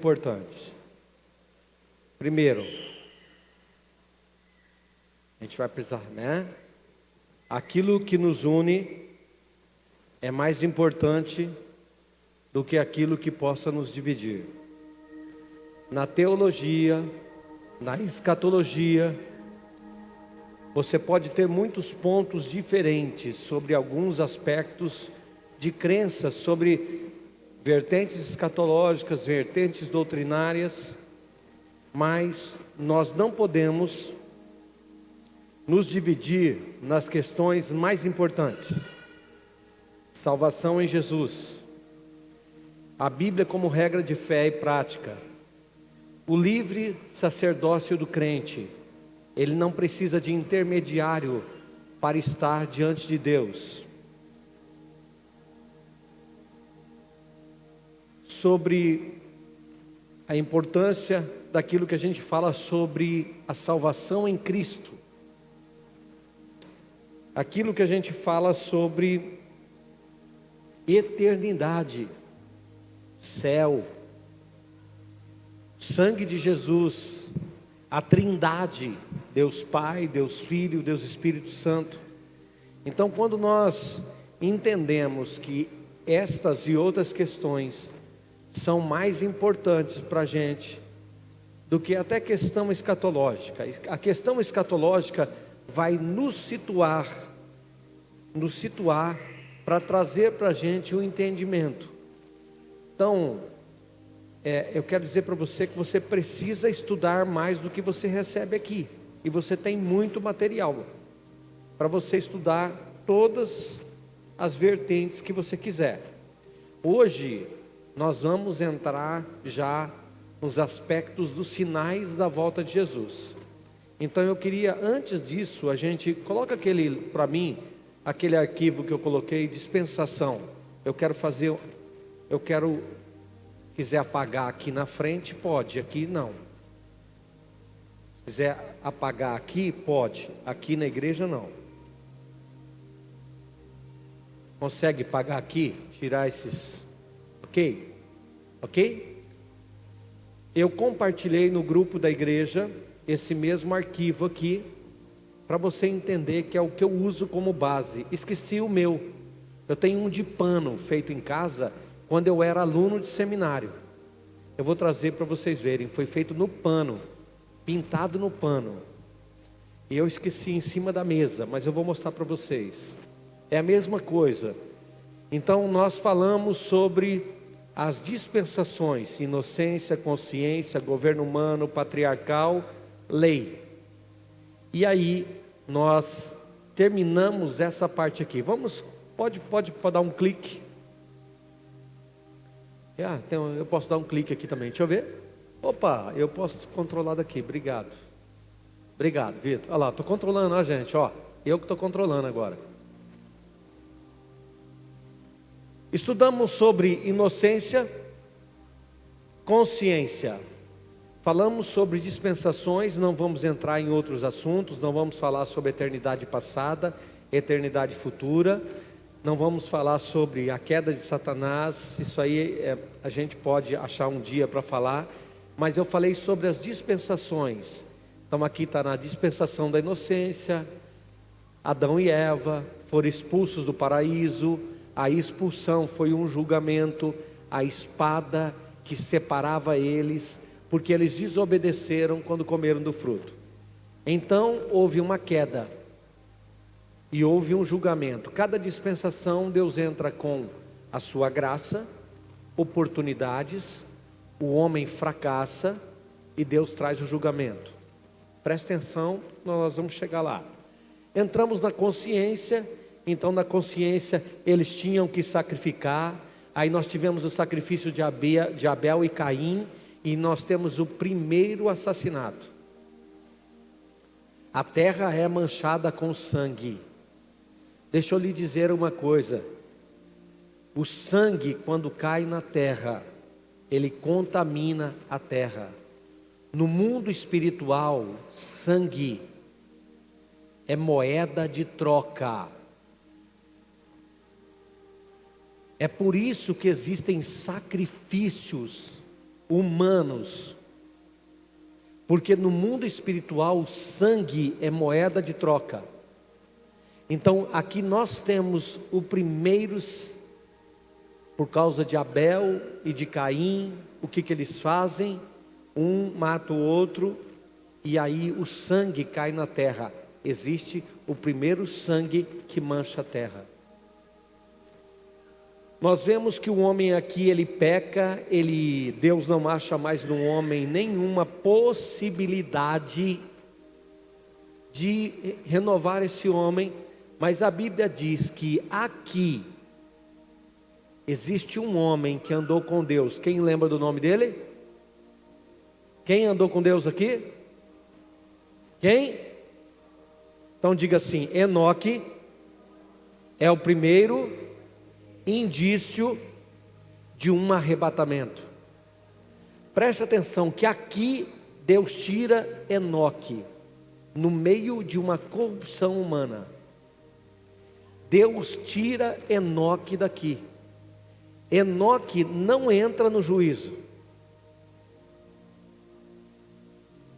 importantes. Primeiro, a gente vai precisar, aquilo que nos une é mais importante do que aquilo que possa nos dividir. Na teologia, na escatologia, você pode ter muitos pontos diferentes sobre alguns aspectos de crenças, sobre vertentes escatológicas, vertentes doutrinárias, mas nós não podemos nos dividir nas questões mais importantes. Salvação em Jesus, a Bíblia como regra de fé e prática, o livre sacerdócio do crente. Ele não precisa de intermediário para estar diante de Deus. Sobre a importância daquilo que a gente fala sobre a salvação em Cristo. Aquilo que a gente fala sobre eternidade, céu, sangue de Jesus, a Trindade, Deus Pai, Deus Filho, Deus Espírito Santo. Então, quando nós entendemos que estas e outras questões são mais importantes para a gente do que até a questão escatológica, a questão escatológica vai nos situar para trazer para a gente um entendimento. Então, eu quero dizer para você que você precisa estudar mais do que você recebe aqui. E você tem muito material para você estudar todas as vertentes que você quiser. Hoje, nós vamos entrar já nos aspectos dos sinais da volta de Jesus. Então eu queria, antes disso, a gente coloca para mim, aquele arquivo que eu coloquei, dispensação. Quiser apagar aqui na frente, pode, aqui não. Se quiser apagar aqui, pode, aqui na igreja não. Consegue apagar aqui, tirar esses, ok? Eu compartilhei no grupo da igreja esse mesmo arquivo aqui, para você entender que é o que eu uso como base. Esqueci o meu, eu tenho um de pano feito em casa, quando eu era aluno de seminário. Eu vou trazer para vocês verem, foi feito no pano, pintado no pano, e eu esqueci em cima da mesa, mas eu vou mostrar para vocês. É a mesma coisa. Então nós falamos sobre as dispensações: inocência, consciência, governo humano, patriarcal, lei. E aí nós terminamos essa parte aqui. Pode dar um clique. Eu posso dar um clique aqui também, deixa eu ver. Opa, eu posso controlar daqui, obrigado, Vitor. Olha lá, estou controlando, gente, eu que estou controlando agora. Estudamos sobre inocência, consciência, falamos sobre dispensações, não vamos entrar em outros assuntos, não vamos falar sobre eternidade passada, eternidade futura, não vamos falar sobre a queda de Satanás, isso aí a gente pode achar um dia para falar, mas eu falei sobre as dispensações. Então aqui está na dispensação da inocência, Adão e Eva foram expulsos do paraíso, a expulsão foi um julgamento, a espada que separava eles, porque eles desobedeceram quando comeram do fruto. Então houve uma queda e houve um julgamento. Cada dispensação Deus entra com a sua graça, oportunidades, o homem fracassa e Deus traz o julgamento. Presta atenção, nós vamos chegar lá. Entramos na consciência. Então na consciência eles tinham que sacrificar. Aí nós tivemos o sacrifício de Abel e Caim, e nós temos o primeiro assassinato. A terra é manchada com sangue. Deixa eu lhe dizer uma coisa: o sangue, quando cai na terra, ele contamina a terra. No mundo espiritual, sangue é moeda de troca. É por isso que existem sacrifícios humanos. Porque no mundo espiritual o sangue é moeda de troca. Então aqui nós temos o primeiro, por causa de Abel e de Caim, o que eles fazem? Um mata o outro e aí o sangue cai na terra. Existe o primeiro sangue que mancha a terra. Nós vemos que o homem aqui, ele peca, Deus não acha mais no homem nenhuma possibilidade de renovar esse homem, mas a Bíblia diz que aqui existe um homem que andou com Deus. Quem lembra do nome dele? Quem andou com Deus aqui? Quem? Então diga assim: Enoque é o primeiro indício de um arrebatamento. Preste atenção que aqui Deus tira Enoque no meio de uma corrupção humana. Deus tira Enoque daqui. Enoque não entra no juízo.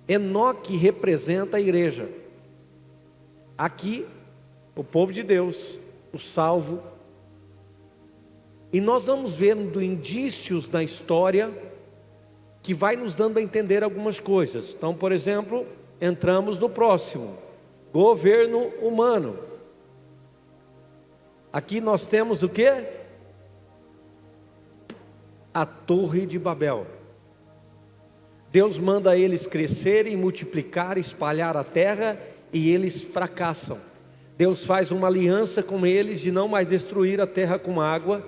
Enoque representa a igreja. Aqui, o povo de Deus, o salvo. E nós vamos vendo indícios na história que vai nos dando a entender algumas coisas. Então, por exemplo, entramos no próximo: governo humano. Aqui nós temos o quê? A Torre de Babel. Deus manda eles crescerem, multiplicar, espalhar a terra, e eles fracassam. Deus faz uma aliança com eles de não mais destruir a terra com água,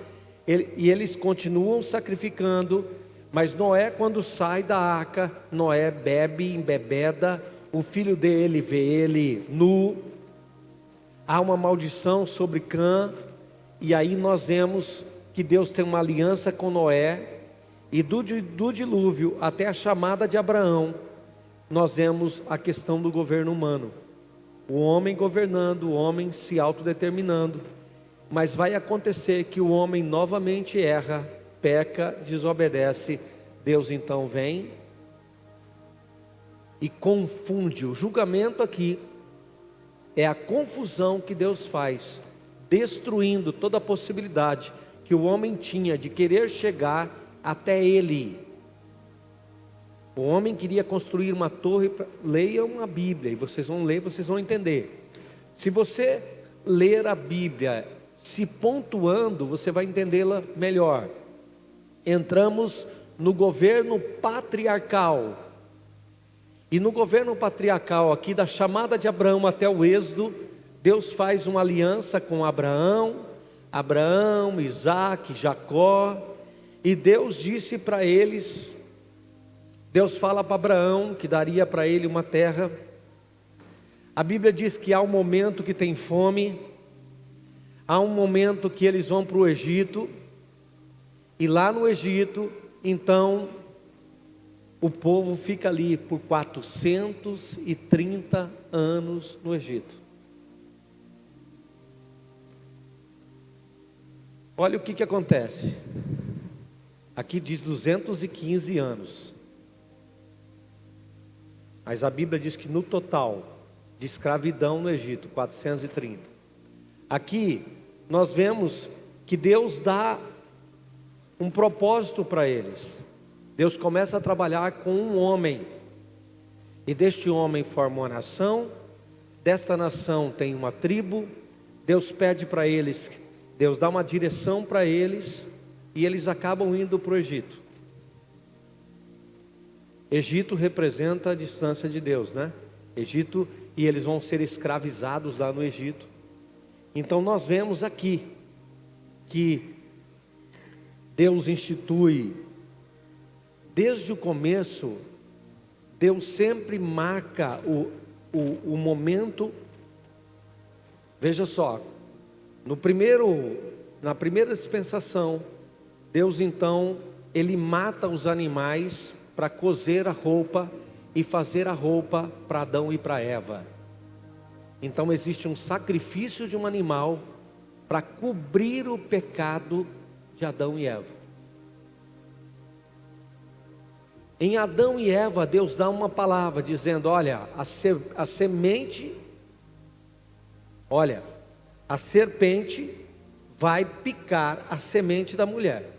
e eles continuam sacrificando. Mas Noé, quando sai da arca, Noé bebe, embebeda, o filho dele vê ele nu, há uma maldição sobre Cã, e aí nós vemos que Deus tem uma aliança com Noé, e do dilúvio até a chamada de Abraão, nós vemos a questão do governo humano, o homem governando, o homem se autodeterminando. Mas vai acontecer que o homem novamente erra, peca, desobedece. Deus então vem e confunde. O julgamento aqui é a confusão que Deus faz, destruindo toda a possibilidade que o homem tinha de querer chegar até Ele. O homem queria construir uma torre. Leiam a Bíblia e vocês vão ler, vocês vão entender. Se você ler a Bíblia se pontuando, você vai entendê-la melhor. Entramos no governo patriarcal. E no governo patriarcal aqui, da chamada de Abraão até o Êxodo, Deus faz uma aliança com Abraão, Isaac, Jacó. E Deus disse para eles, Deus fala para Abraão que daria para ele uma terra. A Bíblia diz que há um momento que tem fome, há um momento que eles vão para o Egito, e lá no Egito, então, o povo fica ali por 430 anos no Egito. Olha o que acontece. Aqui diz 215 anos. Mas a Bíblia diz que no total de escravidão no Egito, 430. Aqui nós vemos que Deus dá um propósito para eles. Deus começa a trabalhar com um homem, e deste homem forma uma nação, desta nação tem uma tribo. Deus pede para eles, Deus dá uma direção para eles, e eles acabam indo para o Egito. Egito representa a distância de Deus, né? Egito, e eles vão ser escravizados lá no Egito. Então nós vemos aqui que Deus institui, desde o começo, Deus sempre marca o momento. Veja só, na primeira dispensação, Deus então, Ele mata os animais para cozer a roupa e fazer a roupa para Adão e para Eva. Então existe um sacrifício de um animal para cobrir o pecado de Adão e Eva. Em Adão e Eva, Deus dá uma palavra dizendo: olha, a semente, olha, a serpente vai picar a semente da mulher,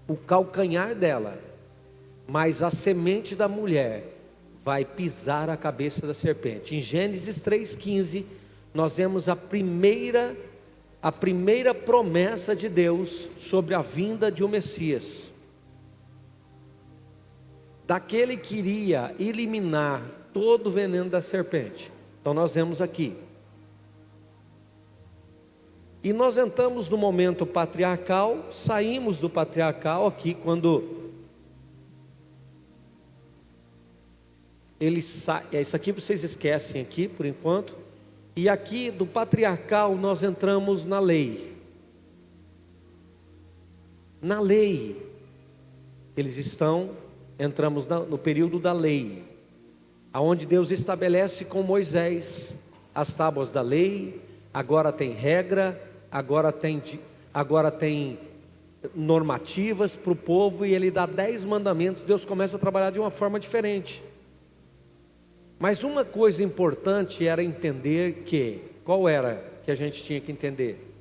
o calcanhar dela, mas a semente da mulher vai pisar a cabeça da serpente. Em Gênesis 3,15, nós vemos a primeira promessa de Deus sobre a vinda de um Messias, daquele que iria eliminar todo o veneno da serpente. Então nós vemos aqui. E nós entramos no momento patriarcal, saímos do patriarcal aqui quando ele sai. Isso aqui vocês esquecem aqui por enquanto. E aqui do patriarcal nós entramos na lei. Na lei, entramos no período da lei, aonde Deus estabelece com Moisés as tábuas da lei. Agora tem regra, agora tem normativas para o povo, e ele dá 10 mandamentos. Deus começa a trabalhar de uma forma diferente. Mas uma coisa importante era entender qual era que a gente tinha que entender?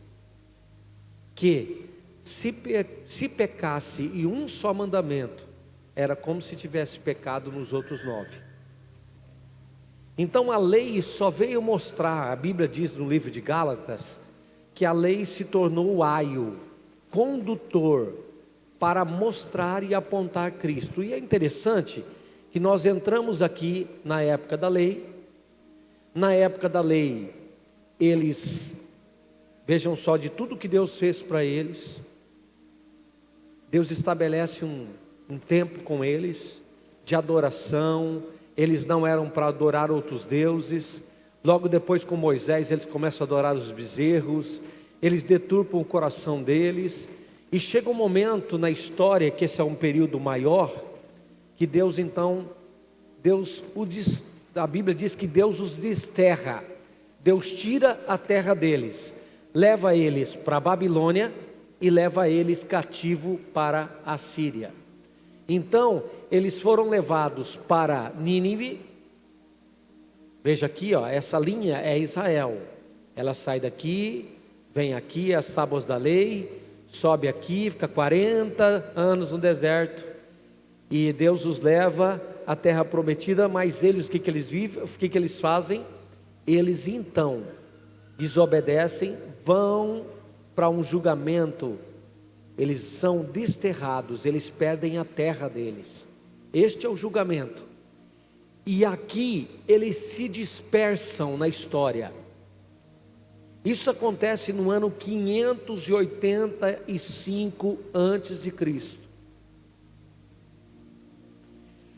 Que se pecasse em um só mandamento, era como se tivesse pecado nos outros 9. Então a lei só veio mostrar, a Bíblia diz no livro de Gálatas, que a lei se tornou o aio, condutor, para mostrar e apontar Cristo. E é interessante que nós entramos aqui na época da lei. Na época da lei, eles, vejam só, de tudo que Deus fez para eles, Deus estabelece um tempo com eles, de adoração. Eles não eram para adorar outros deuses. Logo depois, com Moisés, eles começam a adorar os bezerros. Eles deturpam o coração deles. E chega um momento na história, que esse é um período maior, que Deus então, a Bíblia diz que Deus os desterra. Deus tira a terra deles, leva eles para a Babilônia e leva eles cativo para a Síria. Então, eles foram levados para Nínive. Veja aqui, essa linha é Israel. Ela sai daqui, vem aqui, as tábuas da lei, sobe aqui, fica 40 anos no deserto, e Deus os leva à terra prometida. Mas eles, o que eles vivem? O que eles fazem? Eles então desobedecem, vão para um julgamento. Eles são desterrados, eles perdem a terra deles. Este é o julgamento. E aqui eles se dispersam na história. Isso acontece no ano 585 a.C.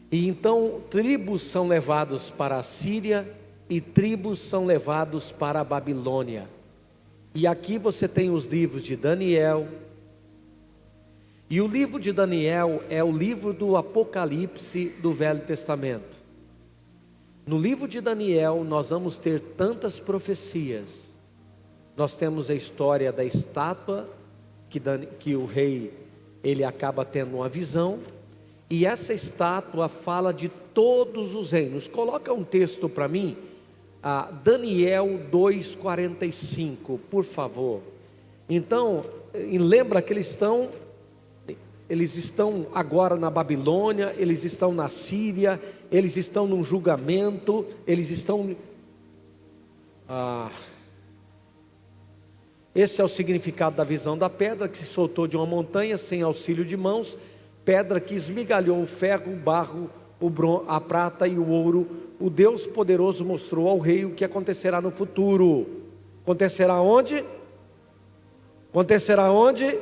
E então tribos são levados para a Síria e tribos são levados para a Babilônia. E aqui você tem os livros de Daniel. E o livro de Daniel é o livro do Apocalipse do Velho Testamento. No livro de Daniel nós vamos ter tantas profecias. Nós temos a história da estátua, que o rei, ele acaba tendo uma visão. E essa estátua fala de todos os reinos. Coloca um texto para mim, Daniel 2,45, por favor. Então, lembra que eles estão agora na Babilônia, eles estão na Síria, eles estão num julgamento, eles estão... Esse é o significado da visão da pedra que se soltou de uma montanha sem auxílio de mãos, pedra que esmigalhou o ferro, o barro, a prata e o ouro. O Deus poderoso mostrou ao rei o que acontecerá no futuro. Acontecerá onde? Acontecerá onde?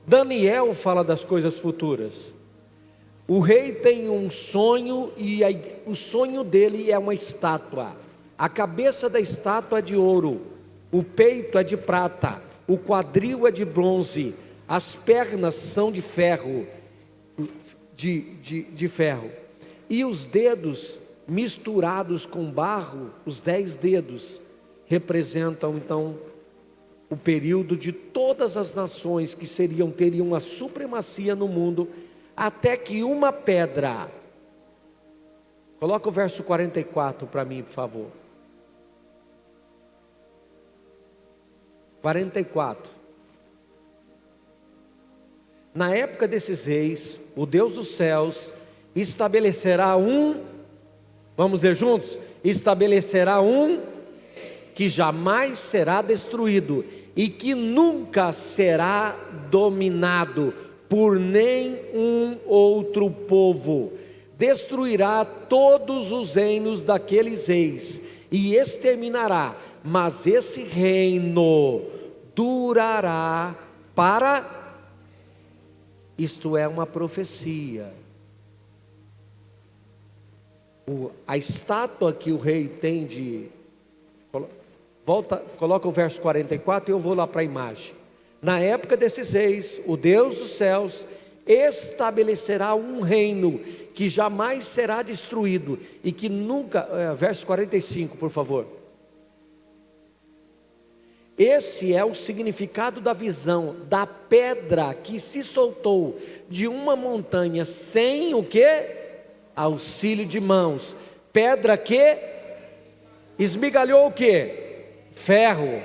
Daniel fala das coisas futuras. O rei tem um sonho e o sonho dele é uma estátua. A cabeça da estátua é de ouro, o peito é de prata, o quadril é de bronze, as pernas são de ferro, de ferro, e os dedos misturados com barro, os 10 dedos, representam então o período de todas as nações que teriam a supremacia no mundo, até que uma pedra. Coloca o verso 44 para mim, por favor. 44. Na época desses reis, o Deus dos céus estabelecerá vamos ler juntos? Estabelecerá que jamais será destruído e que nunca será dominado por nenhum outro povo. Destruirá todos os reinos daqueles reis e exterminará, mas esse reino durará para... Isto é uma profecia. A estátua que o rei tem coloca o verso 44 e eu vou lá para a imagem. Na época desses reis, o Deus dos céus estabelecerá um reino que jamais será destruído e que nunca... verso 45, por favor. Esse é o significado da visão da pedra que se soltou de uma montanha sem o quê? Auxílio de mãos. Pedra que esmigalhou o quê? Ferro,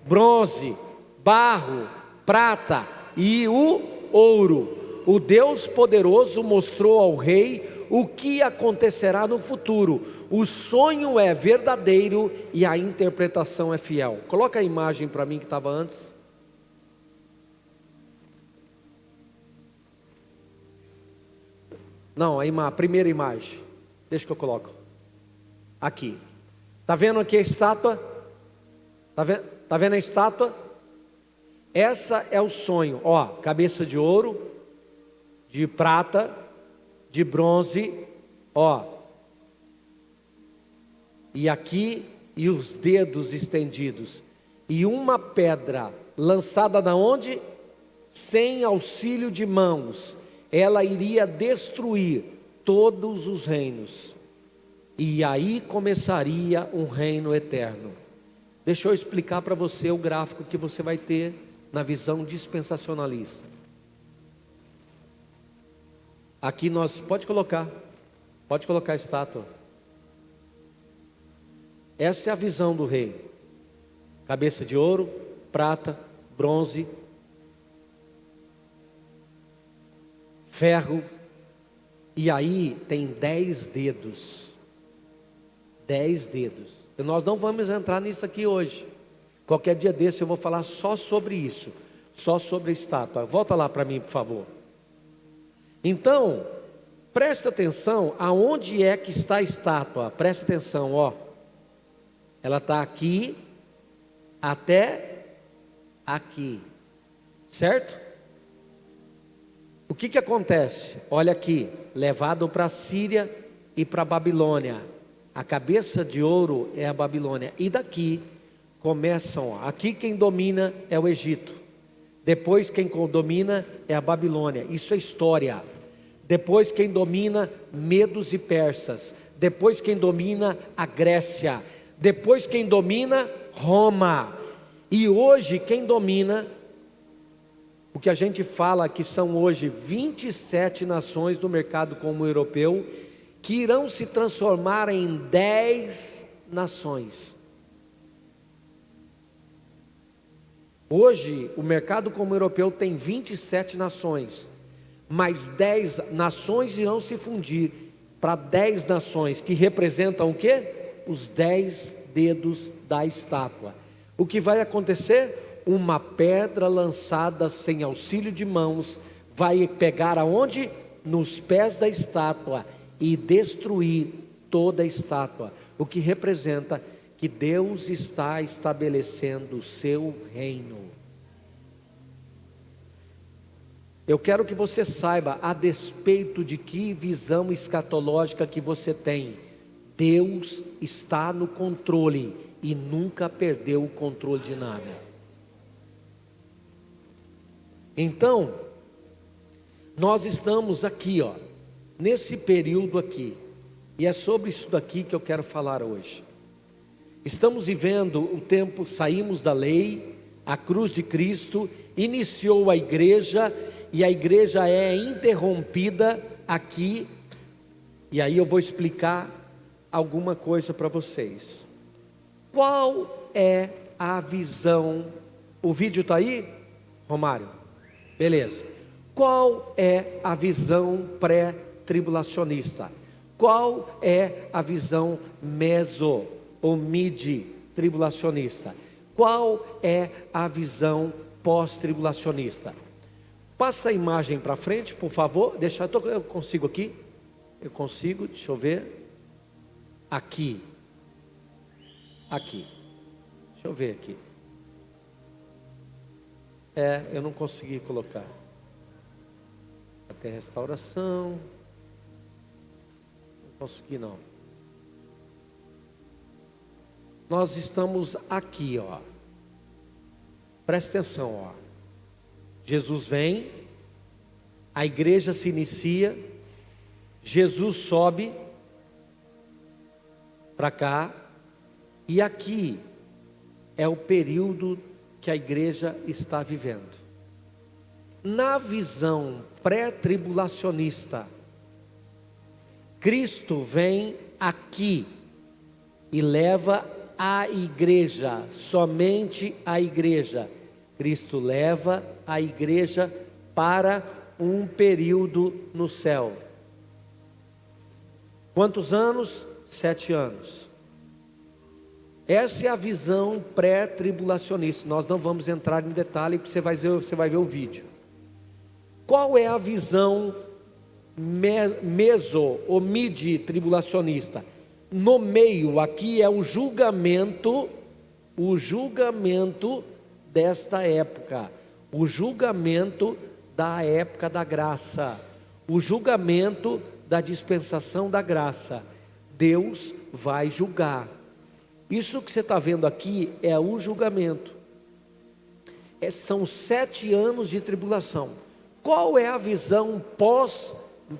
bronze, barro, prata e o ouro. O Deus poderoso mostrou ao rei o que acontecerá no futuro. O sonho é verdadeiro e a interpretação é fiel. Coloca a imagem para mim que estava antes. Não, a primeira imagem. Deixa que eu coloco. Aqui. Está vendo aqui a estátua? Está vendo a estátua? Essa é o sonho. Ó, cabeça de ouro, de prata, de bronze. Ó. E aqui, e os dedos estendidos. E uma pedra lançada na onde? Sem auxílio de mãos. Ela iria destruir todos os reinos. E aí começaria um reino eterno. Deixa eu explicar para você o gráfico que você vai ter na visão dispensacionalista. Aqui pode colocar a estátua. Essa é a visão do rei. Cabeça de ouro, prata, bronze, ferro. E aí tem 10 dedos. 10 dedos. E nós não vamos entrar nisso aqui hoje. Qualquer dia desse eu vou falar só sobre isso. Só sobre a estátua. Volta lá para mim, por favor. Então, presta atenção aonde é que está a estátua. Presta atenção, ó. Ela está aqui até aqui, certo? O que acontece? Olha aqui, levado para a Síria e para a Babilônia. A cabeça de ouro é a Babilônia. E daqui começam, aqui quem domina é o Egito. Depois quem domina é a Babilônia. Isso é história. Depois quem domina, medos e persas. Depois quem domina, a Grécia. Depois quem domina, Roma. E hoje quem domina, o que a gente fala que são hoje 27 nações do mercado comum europeu, que irão se transformar em 10 nações. Hoje o mercado comum europeu tem 27 nações, mas 10 nações irão se fundir para 10 nações, que representam o quê? Os 10 dedos da estátua. O que vai acontecer? Uma pedra lançada sem auxílio de mãos vai pegar aonde? Nos pés da estátua e destruir toda a estátua. O que representa que Deus está estabelecendo o seu reino. Eu quero que você saiba, a despeito de que visão escatológica que você tem, Deus está no controle e nunca perdeu o controle de nada. Então, nós estamos aqui, ó, nesse período aqui, e é sobre isso daqui que eu quero falar hoje. Estamos vivendo o tempo, saímos da lei, a cruz de Cristo iniciou a igreja, e a igreja é interrompida aqui, e aí eu vou explicar alguma coisa para vocês. Qual é a visão? O vídeo está aí, Romário? Beleza. Qual é a visão pré-tribulacionista? Qual é a visão meso ou midi-tribulacionista? Qual é a visão pós-tribulacionista? Passa a imagem para frente, por favor. Eu consigo aqui? Eu consigo, deixa eu ver. Aqui. Aqui. Deixa eu ver aqui. Eu não consegui colocar. Até restauração. Não consegui não. Nós estamos aqui, ó. Presta atenção, ó. Jesus vem, a igreja se inicia, Jesus sobe para cá, e aqui é o período que a igreja está vivendo. Na visão pré-tribulacionista, Cristo vem aqui e leva a igreja, somente a igreja. Cristo leva a igreja para um período no céu. Quantos anos? 7 anos. Essa é a visão pré-tribulacionista. Nós não vamos entrar em detalhe, porque você vai ver o vídeo. Qual é a visão meso ou midi-tribulacionista? No meio, aqui é o julgamento desta época, o julgamento da época da graça, o julgamento da dispensação da graça. Deus vai julgar. Isso que você está vendo aqui é o julgamento. São 7 anos de tribulação. Qual é a visão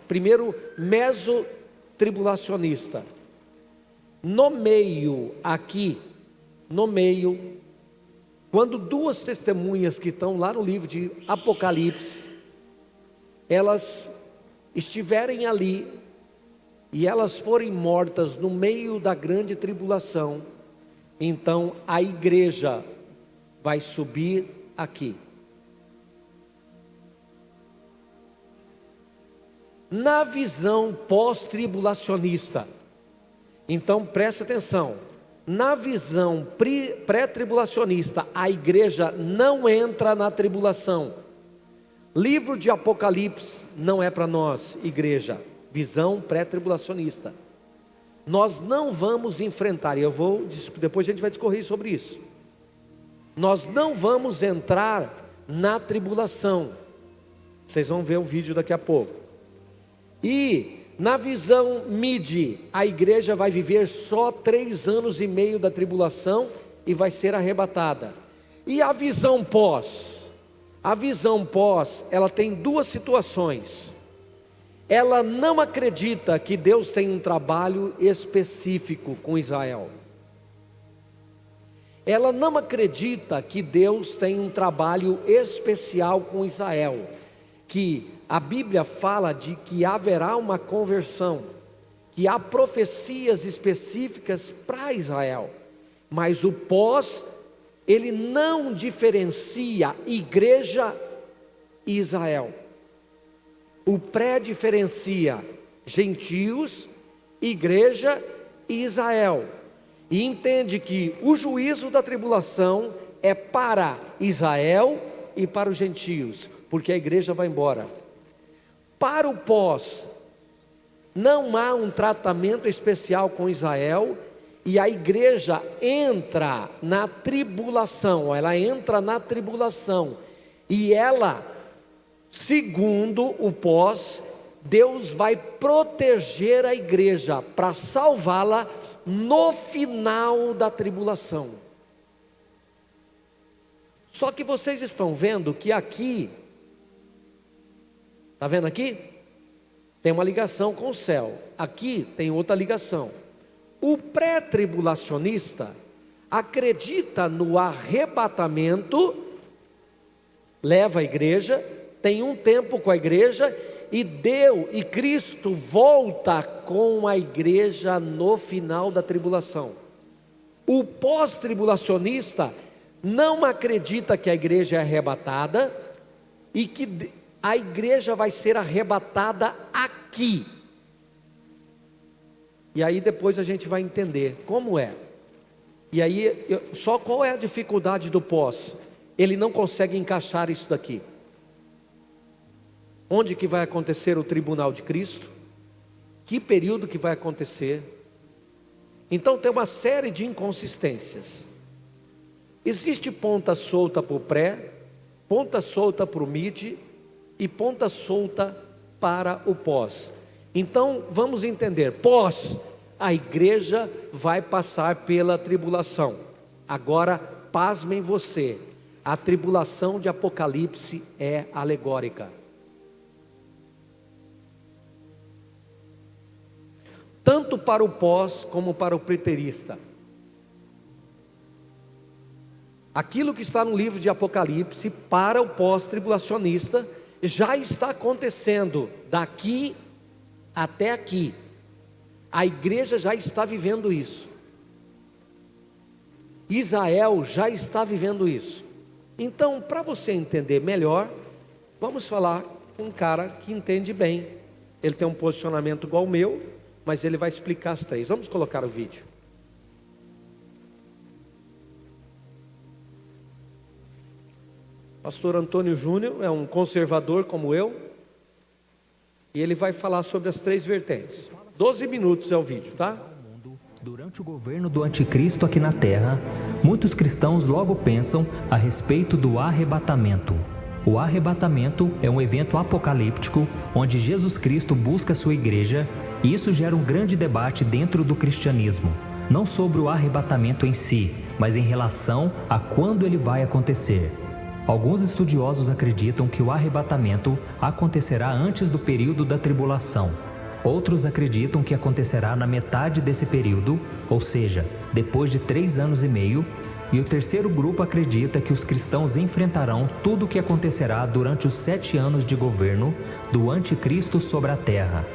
primeiro meso-tribulacionista? No meio, aqui, no meio, quando 2 testemunhas que estão lá no livro de Apocalipse, elas estiverem ali, e elas forem mortas no meio da grande tribulação, então a igreja vai subir aqui. Na visão pós-tribulacionista, então presta atenção, na visão pré-tribulacionista, a igreja não entra na tribulação. Livro de Apocalipse não é para nós, igreja. Visão pré-tribulacionista. Nós não vamos enfrentar, e depois a gente vai discorrer sobre isso. Nós não vamos entrar na tribulação. Vocês vão ver o vídeo daqui a pouco. E na visão midi, a igreja vai viver só 3 anos e meio da tribulação e vai ser arrebatada. E a visão pós? A visão pós, ela tem 2 situações. Ela não acredita que Deus tem um trabalho específico com Israel. Ela não acredita que Deus tem um trabalho especial com Israel, que a Bíblia fala de que haverá uma conversão, que há profecias específicas para Israel, mas o pós, ele não diferencia igreja e Israel. O pré diferencia gentios, igreja e Israel, e entende que o juízo da tribulação é para Israel e para os gentios, porque a igreja vai embora. Para o pós, não há um tratamento especial com Israel, e a igreja entra na tribulação, e ela, segundo o pós, Deus vai proteger a igreja para salvá-la no final da tribulação. Só que vocês estão vendo que aqui, está vendo aqui? Tem uma ligação com o céu, aqui tem outra ligação. O pré-tribulacionista acredita no arrebatamento, leva a igreja, tem um tempo com a igreja e Cristo volta com a igreja no final da tribulação. O pós-tribulacionista não acredita que a igreja é arrebatada e que a igreja vai ser arrebatada aqui. E aí depois a gente vai entender como é. E aí, só qual é a dificuldade do pós? Ele não consegue encaixar isso daqui. Onde que vai acontecer o tribunal de Cristo? Que período que vai acontecer? Então tem uma série de inconsistências. Existe ponta solta para o pré, ponta solta para o mid e ponta solta para o pós. Então vamos entender, pós, a igreja vai passar pela tribulação. Agora pasmem você, a tribulação de Apocalipse é alegórica. Tanto para o pós como para o preterista. Aquilo que está no livro de Apocalipse, para o pós-tribulacionista, já está acontecendo daqui até aqui. A igreja já está vivendo isso. Israel já está vivendo isso. Então, para você entender melhor, vamos falar com um cara que entende bem. Ele tem um posicionamento igual ao meu, mas ele vai explicar as três. Vamos colocar o vídeo. Pastor Antônio Júnior é um conservador como eu, e ele vai falar sobre as três vertentes. 12 minutos é o vídeo, tá? Durante o governo do anticristo aqui na terra, muitos cristãos logo pensam a respeito do arrebatamento. O arrebatamento é um evento apocalíptico onde Jesus Cristo busca sua igreja, e isso gera um grande debate dentro do cristianismo, não sobre o arrebatamento em si, mas em relação a quando ele vai acontecer. Alguns estudiosos acreditam que o arrebatamento acontecerá antes do período da tribulação. Outros acreditam que acontecerá na metade desse período, ou seja, depois de 3 anos e meio, e o terceiro grupo acredita que os cristãos enfrentarão tudo o que acontecerá durante os 7 anos de governo do anticristo sobre a terra.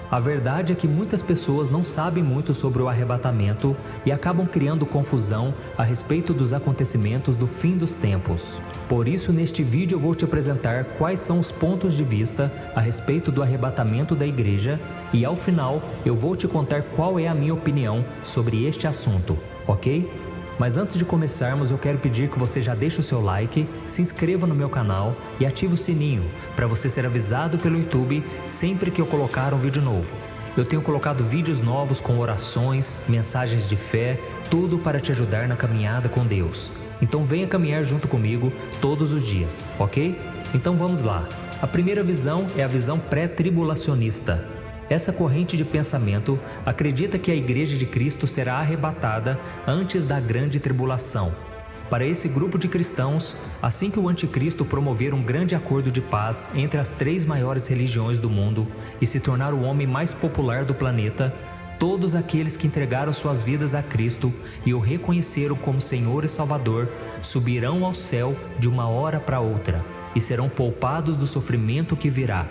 A verdade é que muitas pessoas não sabem muito sobre o arrebatamento e acabam criando confusão a respeito dos acontecimentos do fim dos tempos. Por isso, neste vídeo eu vou te apresentar quais são os pontos de vista a respeito do arrebatamento da igreja e ao final eu vou te contar qual é a minha opinião sobre este assunto, ok? Mas antes de começarmos, eu quero pedir que você já deixe o seu like, se inscreva no meu canal e ative o sininho para você ser avisado pelo YouTube sempre que eu colocar um vídeo novo. Eu tenho colocado vídeos novos com orações, mensagens de fé, tudo para te ajudar na caminhada com Deus. Então venha caminhar junto comigo todos os dias, ok? Então vamos lá. A primeira visão é a visão pré-tribulacionista. Essa corrente de pensamento acredita que a Igreja de Cristo será arrebatada antes da grande tribulação. Para esse grupo de cristãos, assim que o anticristo promover um grande acordo de paz entre as 3 maiores religiões do mundo e se tornar o homem mais popular do planeta, todos aqueles que entregaram suas vidas a Cristo e o reconheceram como Senhor e Salvador subirão ao céu de uma hora para outra e serão poupados do sofrimento que virá.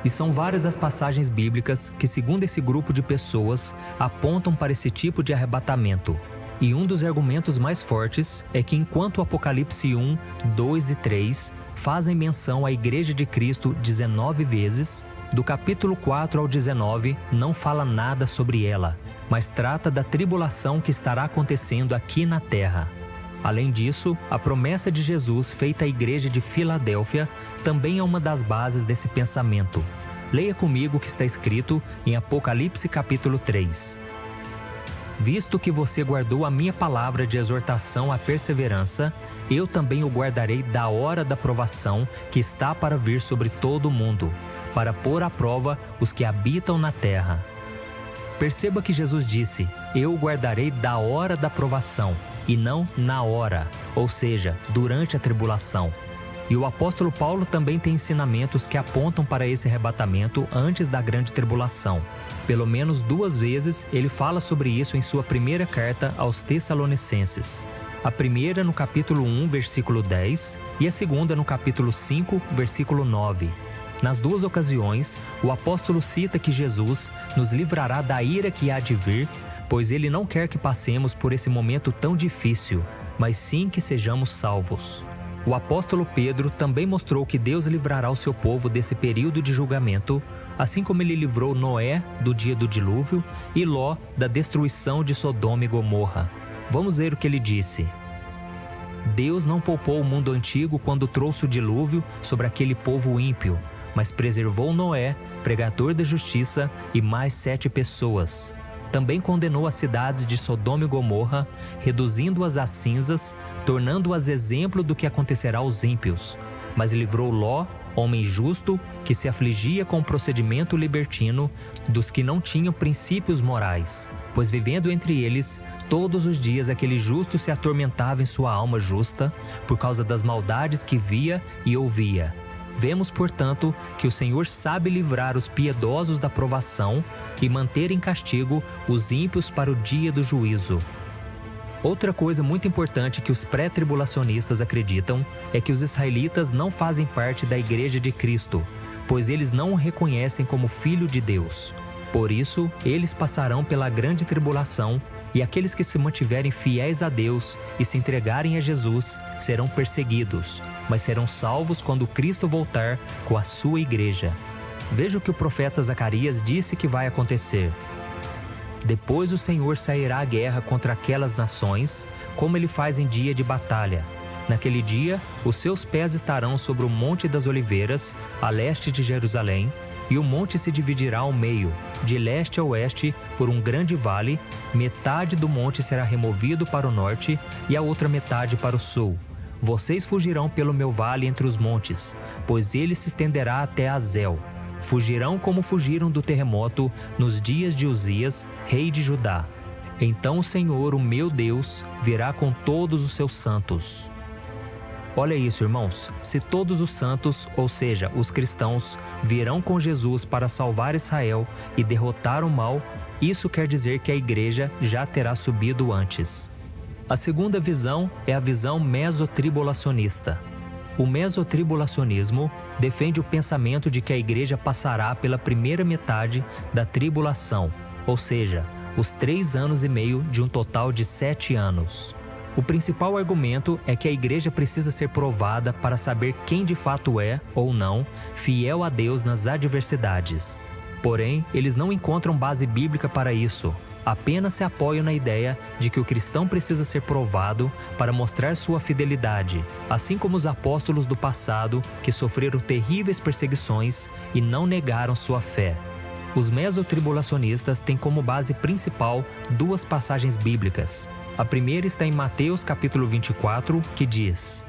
E são várias as passagens bíblicas que, segundo esse grupo de pessoas, apontam para esse tipo de arrebatamento. E um dos argumentos mais fortes é que enquanto o Apocalipse 1, 2 e 3 fazem menção à Igreja de Cristo 19 vezes, do capítulo 4 ao 19 não fala nada sobre ela, mas trata da tribulação que estará acontecendo aqui na terra. Além disso, a promessa de Jesus feita à igreja de Filadélfia também é uma das bases desse pensamento. Leia comigo o que está escrito em Apocalipse capítulo 3. Visto que você guardou a minha palavra de exortação à perseverança, eu também o guardarei da hora da provação que está para vir sobre todo o mundo, para pôr à prova os que habitam na terra. Perceba que Jesus disse, eu o guardarei da hora da provação, e não na hora, ou seja, durante a tribulação. E o apóstolo Paulo também tem ensinamentos que apontam para esse arrebatamento antes da grande tribulação. Pelo menos 2 vezes ele fala sobre isso em sua primeira carta aos Tessalonicenses. A primeira no capítulo 1, versículo 10, e a segunda no capítulo 5, versículo 9. Nas duas ocasiões, o apóstolo cita que Jesus nos livrará da ira que há de vir, pois ele não quer que passemos por esse momento tão difícil, mas sim que sejamos salvos. O apóstolo Pedro também mostrou que Deus livrará o seu povo desse período de julgamento, assim como ele livrou Noé do dia do dilúvio e Ló da destruição de Sodoma e Gomorra. Vamos ver o que ele disse. Deus não poupou o mundo antigo quando trouxe o dilúvio sobre aquele povo ímpio, mas preservou Noé, pregador da justiça, e mais 7 pessoas. Também condenou as cidades de Sodoma e Gomorra, reduzindo-as a cinzas, tornando-as exemplo do que acontecerá aos ímpios. Mas livrou Ló, homem justo, que se afligia com o procedimento libertino dos que não tinham princípios morais, pois vivendo entre eles, todos os dias aquele justo se atormentava em sua alma justa, por causa das maldades que via e ouvia. Vemos, portanto, que o Senhor sabe livrar os piedosos da provação e manter em castigo os ímpios para o dia do juízo. Outra coisa muito importante que os pré-tribulacionistas acreditam é que os israelitas não fazem parte da Igreja de Cristo, pois eles não o reconhecem como Filho de Deus. Por isso, eles passarão pela grande tribulação, e aqueles que se mantiverem fiéis a Deus e se entregarem a Jesus serão perseguidos, mas serão salvos quando Cristo voltar com a sua igreja. Veja o que o profeta Zacarias disse que vai acontecer. Depois o Senhor sairá à guerra contra aquelas nações, como ele faz em dia de batalha. Naquele dia, os seus pés estarão sobre o Monte das Oliveiras, a leste de Jerusalém, e o monte se dividirá ao meio, de leste a oeste, por um grande vale. Metade do monte será removido para o norte e a outra metade para o sul. Vocês fugirão pelo meu vale entre os montes, pois ele se estenderá até Azel. Fugirão como fugiram do terremoto nos dias de Uzias, rei de Judá. Então o Senhor, o meu Deus, virá com todos os seus santos. Olha isso, irmãos. Se todos os santos, ou seja, os cristãos, virão com Jesus para salvar Israel e derrotar o mal, isso quer dizer que a igreja já terá subido antes. A segunda visão é a visão mesotribulacionista. O mesotribulacionismo defende o pensamento de que a igreja passará pela primeira metade da tribulação, ou seja, os 3 anos e meio de um total de 7 anos. O principal argumento é que a igreja precisa ser provada para saber quem de fato é, ou não, fiel a Deus nas adversidades. Porém, eles não encontram base bíblica para isso. Apenas se apoiam na ideia de que o cristão precisa ser provado para mostrar sua fidelidade, assim como os apóstolos do passado que sofreram terríveis perseguições e não negaram sua fé. Os mesotribulacionistas têm como base principal 2 passagens bíblicas. A primeira está em Mateus capítulo 24, que diz: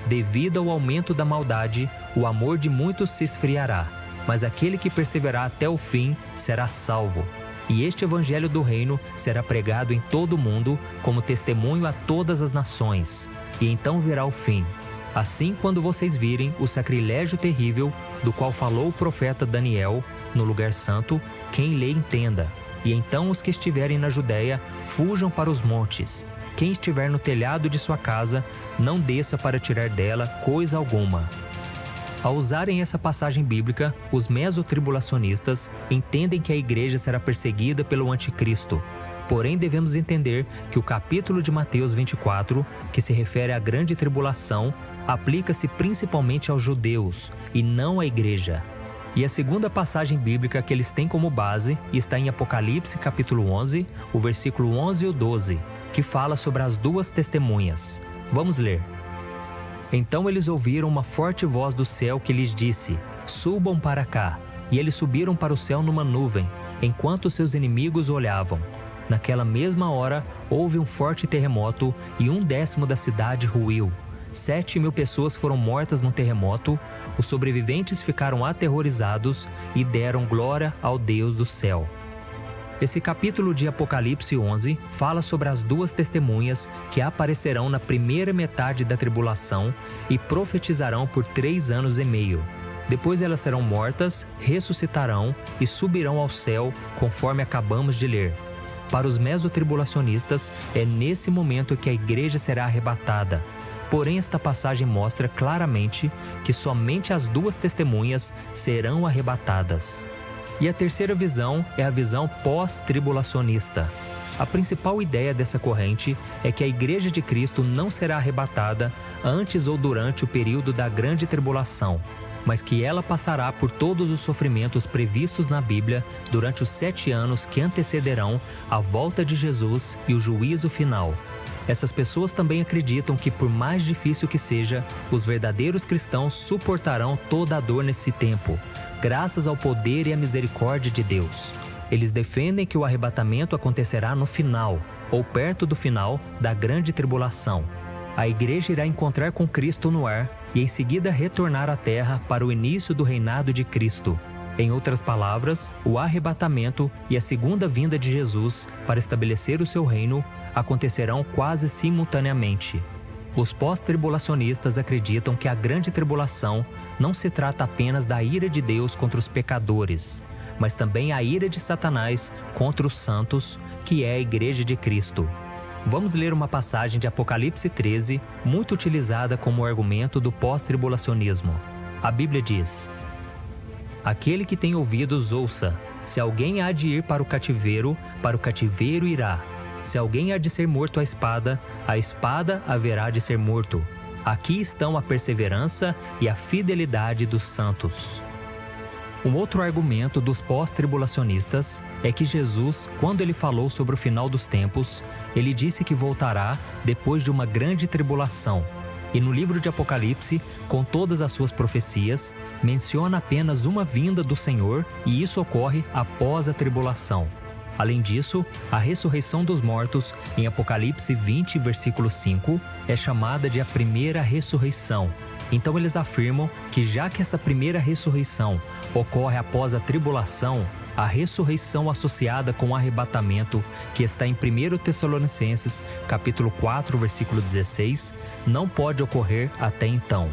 Devido ao aumento da maldade, o amor de muitos se esfriará, mas aquele que perseverar até o fim será salvo. E este evangelho do reino será pregado em todo o mundo como testemunho a todas as nações, e então virá o fim. Assim, quando vocês virem o sacrilégio terrível do qual falou o profeta Daniel no lugar santo, quem lê entenda. E então os que estiverem na Judéia fujam para os montes. Quem estiver no telhado de sua casa, não desça para tirar dela coisa alguma. Ao usarem essa passagem bíblica, os mesotribulacionistas entendem que a igreja será perseguida pelo anticristo. Porém, devemos entender que o capítulo de Mateus 24, que se refere à grande tribulação, aplica-se principalmente aos judeus e não à igreja. E a segunda passagem bíblica que eles têm como base está em Apocalipse capítulo 11, o versículo 11 e o 12, que fala sobre as 2 testemunhas. Vamos ler. Então eles ouviram uma forte voz do céu que lhes disse: Subam para cá. E eles subiram para o céu numa nuvem, enquanto seus inimigos olhavam. Naquela mesma hora, houve um forte terremoto e 1/10 da cidade ruiu. 7.000 pessoas foram mortas no terremoto. Os sobreviventes ficaram aterrorizados e deram glória ao Deus do céu. Esse capítulo de Apocalipse 11 fala sobre as 2 testemunhas que aparecerão na primeira metade da tribulação e profetizarão por 3 anos e meio. Depois elas serão mortas, ressuscitarão e subirão ao céu, conforme acabamos de ler. Para os mesotribulacionistas, é nesse momento que a igreja será arrebatada. Porém, esta passagem mostra claramente que somente as duas testemunhas serão arrebatadas. E a terceira visão é a visão pós-tribulacionista. A principal ideia dessa corrente é que a Igreja de Cristo não será arrebatada antes ou durante o período da grande tribulação, mas que ela passará por todos os sofrimentos previstos na Bíblia durante os 7 anos que antecederão a volta de Jesus e o juízo final. Essas pessoas também acreditam que, por mais difícil que seja, os verdadeiros cristãos suportarão toda a dor nesse tempo, graças ao poder e à misericórdia de Deus. Eles defendem que o arrebatamento acontecerá no final, ou perto do final, da grande tribulação. A igreja irá encontrar com Cristo no ar e em seguida retornar à terra para o início do reinado de Cristo. Em outras palavras, o arrebatamento e a segunda vinda de Jesus para estabelecer o seu reino acontecerão quase simultaneamente. Os pós-tribulacionistas acreditam que a grande tribulação não se trata apenas da ira de Deus contra os pecadores, mas também a ira de Satanás contra os santos, que é a Igreja de Cristo. Vamos ler uma passagem de Apocalipse 13, muito utilizada como argumento do pós-tribulacionismo. A Bíblia diz: Aquele que tem ouvidos, ouça. Se alguém há de ir para o cativeiro irá. Se alguém há de ser morto à espada haverá de ser morto. Aqui estão a perseverança e a fidelidade dos santos. Um outro argumento dos pós-tribulacionistas é que Jesus, quando ele falou sobre o final dos tempos, ele disse que voltará depois de uma grande tribulação. E no livro de Apocalipse, com todas as suas profecias, menciona apenas uma vinda do Senhor, e isso ocorre após a tribulação. Além disso, a ressurreição dos mortos, em Apocalipse 20, versículo 5, é chamada de a primeira ressurreição. Então eles afirmam que, já que essa primeira ressurreição ocorre após a tribulação, a ressurreição associada com o arrebatamento, que está em 1 Tessalonicenses, capítulo 4, versículo 16, não pode ocorrer até então.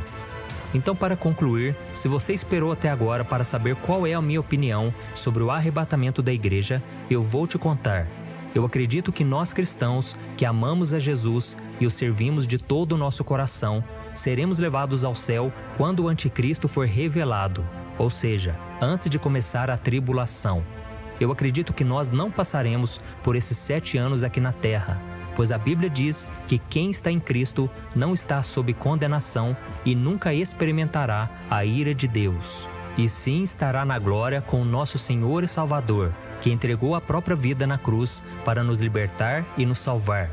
Então, para concluir, se você esperou até agora para saber qual é a minha opinião sobre o arrebatamento da igreja, eu vou te contar. Eu acredito que nós cristãos, que amamos a Jesus e o servimos de todo o nosso coração, seremos levados ao céu quando o anticristo for revelado, ou seja, antes de começar a tribulação. Eu acredito que nós não passaremos por esses 7 anos aqui na terra, pois a Bíblia diz que quem está em Cristo não está sob condenação e nunca experimentará a ira de Deus. E sim estará na glória com o nosso Senhor e Salvador, que entregou a própria vida na cruz para nos libertar e nos salvar.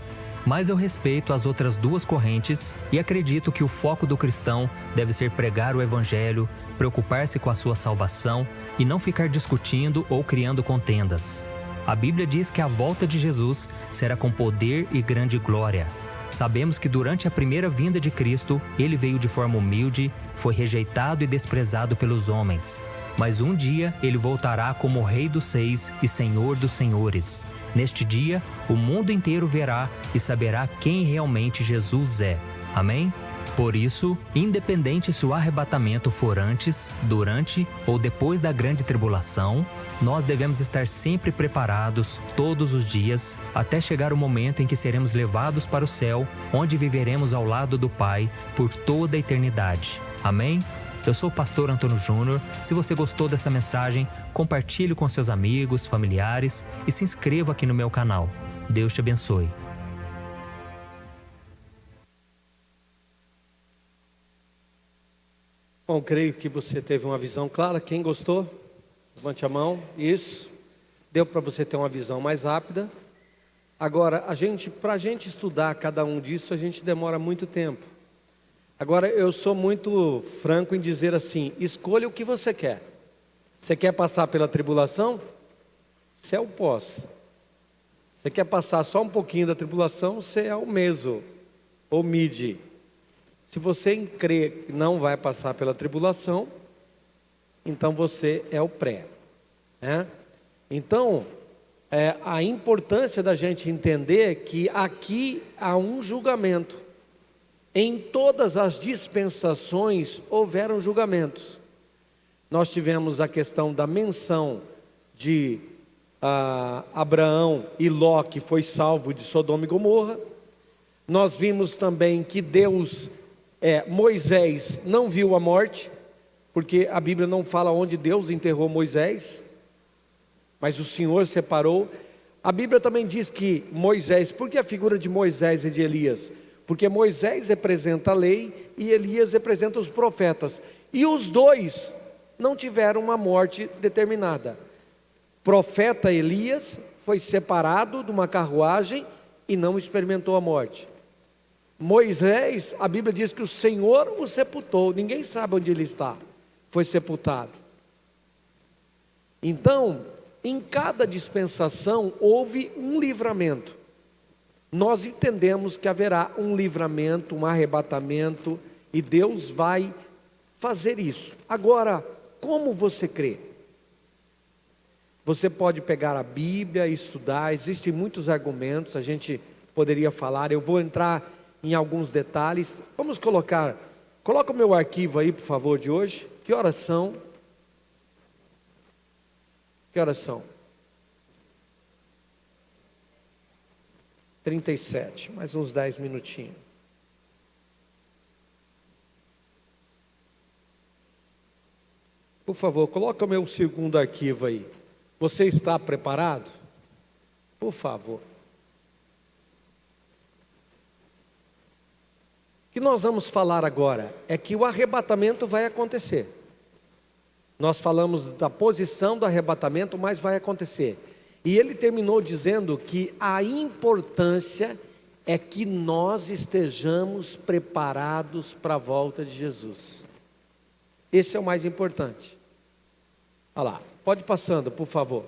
Mas eu respeito as outras duas correntes e acredito que o foco do cristão deve ser pregar o Evangelho, preocupar-se com a sua salvação e não ficar discutindo ou criando contendas. A Bíblia diz que a volta de Jesus será com poder e grande glória. Sabemos que durante a primeira vinda de Cristo, ele veio de forma humilde, foi rejeitado e desprezado pelos homens. Mas um dia ele voltará como Rei dos Reis e Senhor dos Senhores. Neste dia, o mundo inteiro verá e saberá quem realmente Jesus é. Amém? Por isso, independente se o arrebatamento for antes, durante ou depois da grande tribulação, nós devemos estar sempre preparados, todos os dias, até chegar o momento em que seremos levados para o céu, onde viveremos ao lado do Pai por toda a eternidade. Amém? Eu sou o pastor Antônio Júnior. Se você gostou dessa mensagem, compartilhe com seus amigos, familiares e se inscreva aqui no meu canal. Deus te abençoe. Bom, creio que você teve uma visão clara. Quem gostou? Levante a mão. Isso. Deu para você ter uma visão mais rápida. Agora, para a gente estudar cada um disso, a gente demora muito tempo. Agora, eu sou muito franco em dizer assim: escolha o que você quer. Você quer passar pela tribulação? Você é o pós. Você quer passar só um pouquinho da tribulação? Você é o meso, ou mid. Se você crê que não vai passar pela tribulação, então você é o pré, né? Então, a importância da gente entender que aqui há um julgamento. Em todas as dispensações houveram julgamentos. Nós tivemos a questão da menção de Abraão e Ló, que foi salvo de Sodoma e Gomorra. Nós vimos também que Moisés não viu a morte, porque a Bíblia não fala onde Deus enterrou Moisés, mas o Senhor separou. A Bíblia também diz que Moisés, por que a figura de Moisés e de Elias? Porque Moisés representa a lei e Elias representa os profetas, e os dois não tiveram uma morte determinada. Profeta Elias foi separado de uma carruagem e não experimentou a morte. Moisés, a Bíblia diz que o Senhor o sepultou, ninguém sabe onde ele está, foi sepultado. Então, em cada dispensação houve um livramento. Nós entendemos que haverá um livramento, um arrebatamento, e Deus vai fazer isso. Agora, como você crê? Você pode pegar a Bíblia e estudar, existem muitos argumentos, a gente poderia falar, eu vou entrar em alguns detalhes. Vamos coloca o meu arquivo aí, por favor, de hoje. Que horas são? Que horas são? 37, mais uns 10 minutinhos. Por favor, coloca o meu segundo arquivo aí. Você está preparado? Por favor. O que nós vamos falar agora é que o arrebatamento vai acontecer. Nós falamos da posição do arrebatamento, mas vai acontecer. E ele terminou dizendo que a importância é que nós estejamos preparados para a volta de Jesus. Esse é o mais importante. Olha lá, pode ir passando, por favor.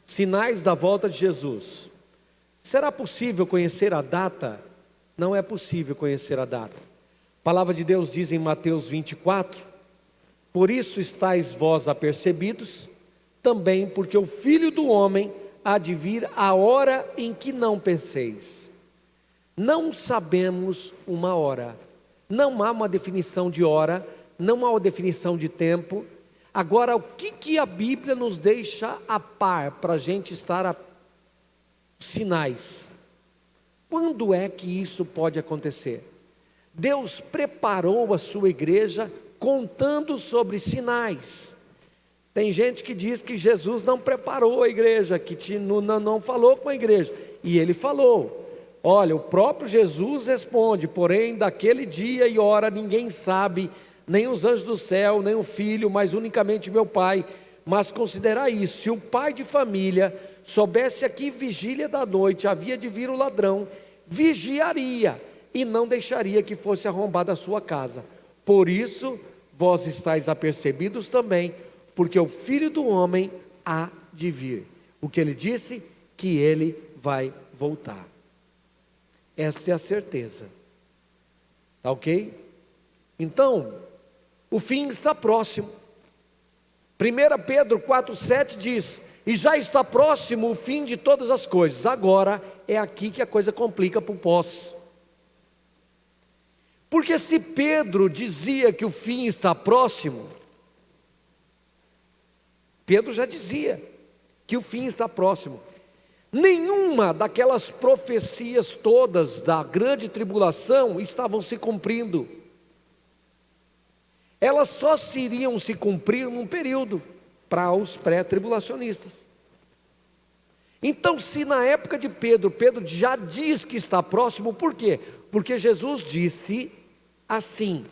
Sinais da volta de Jesus. Será possível conhecer a data? Não é possível conhecer a data. A palavra de Deus diz em Mateus 24: por isso estáis vós apercebidos, também porque o Filho do Homem há de vir a hora em que não penseis. Não sabemos uma hora, não há uma definição de hora, não há uma definição de tempo. Agora, o que a Bíblia nos deixa a par para a gente estar sinais? Quando é que isso pode acontecer? Deus preparou a sua igreja contando sobre sinais. Tem gente que diz que Jesus não preparou a igreja, que não falou com a igreja, e ele falou. Olha, o próprio Jesus responde: porém daquele dia e hora ninguém sabe, nem os anjos do céu, nem o Filho, mas unicamente meu Pai. Mas considerai isso: se o pai de família soubesse a que vigília da noite havia de vir o ladrão, vigiaria e não deixaria que fosse arrombada a sua casa. Por isso vós estáis apercebidos também, porque o Filho do Homem há de vir. O que ele disse? Que ele vai voltar. Essa é a certeza. Tá ok? Então, o fim está próximo. 1 Pedro 4,7 diz: e já está próximo o fim de todas as coisas. Agora é aqui que a coisa complica para o pós. Porque se Pedro dizia que o fim está próximo, Pedro já dizia que o fim está próximo. Nenhuma daquelas profecias todas da grande tribulação estavam se cumprindo. Elas só iriam se cumprir num período, para os pré-tribulacionistas. Então, se na época de Pedro já diz que está próximo, por quê? Porque Jesus disse assim,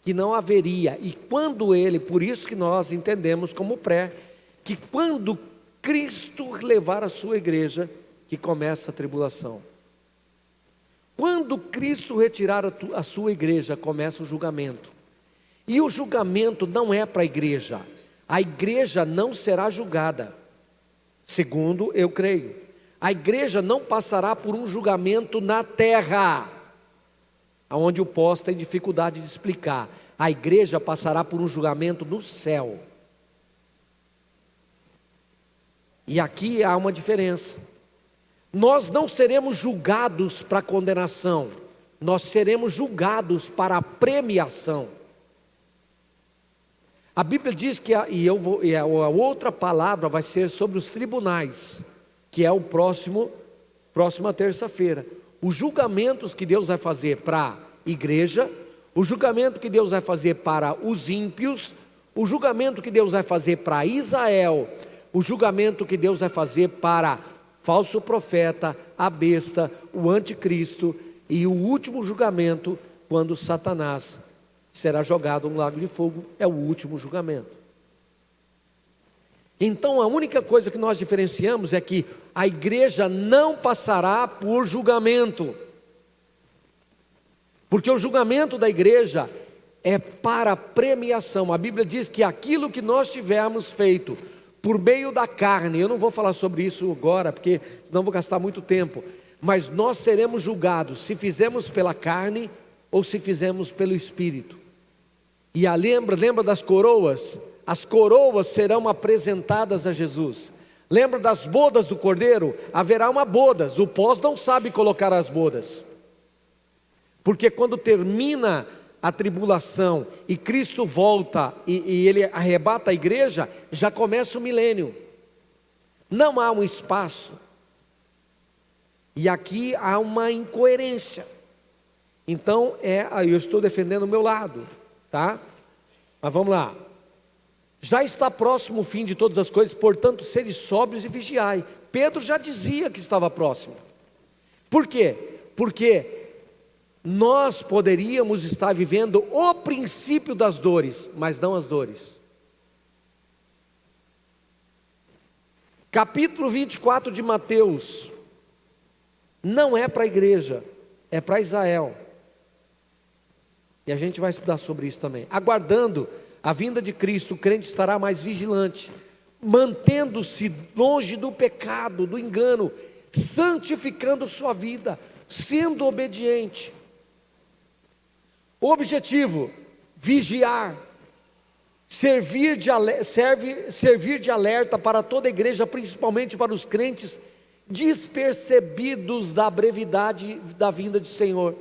que não haveria, e quando ele, por isso que nós entendemos como que quando Cristo levar a sua igreja, que começa a tribulação. Quando Cristo retirar a sua igreja, começa o julgamento. E o julgamento não é para a igreja não será julgada, segundo eu creio. A igreja não passará por um julgamento na terra, onde o pós tem dificuldade de explicar. A igreja passará por um julgamento no céu. E aqui há uma diferença. Nós não seremos julgados para condenação, nós seremos julgados para a premiação. A Bíblia diz que a outra palavra vai ser sobre os tribunais, que é o próxima terça-feira. Os julgamentos que Deus vai fazer para a igreja, o julgamento que Deus vai fazer para os ímpios, o julgamento que Deus vai fazer para Israel, o julgamento que Deus vai fazer para falso profeta, a besta, o anticristo, e o último julgamento, quando Satanás será jogado no lago de fogo, é o último julgamento. Então a única coisa que nós diferenciamos é que a igreja não passará por julgamento, porque o julgamento da igreja é para premiação. A Bíblia diz que aquilo que nós tivermos feito por meio da carne, eu não vou falar sobre isso agora, porque senão vou gastar muito tempo, mas nós seremos julgados se fizemos pela carne ou se fizemos pelo Espírito. E lembra das coroas? As coroas serão apresentadas a Jesus. Lembra das bodas do Cordeiro? Haverá uma bodas, o pós não sabe colocar as bodas, porque quando termina a tribulação e Cristo volta e Ele arrebata a igreja, já começa o milênio, não há um espaço, e aqui há uma incoerência. Então eu estou defendendo o meu lado, tá? Mas vamos lá. Já está próximo o fim de todas as coisas, portanto sede sóbrios e vigiai. Pedro já dizia que estava próximo. Por quê? Porque nós poderíamos estar vivendo o princípio das dores, mas não as dores. Capítulo 24 de Mateus não é para a igreja, é para Israel. E a gente vai estudar sobre isso também. Aguardando a vinda de Cristo, o crente estará mais vigilante, mantendo-se longe do pecado, do engano, santificando sua vida, sendo obediente. O objetivo: vigiar, servir de alerta para toda a igreja, principalmente para os crentes despercebidos da brevidade da vinda do Senhor.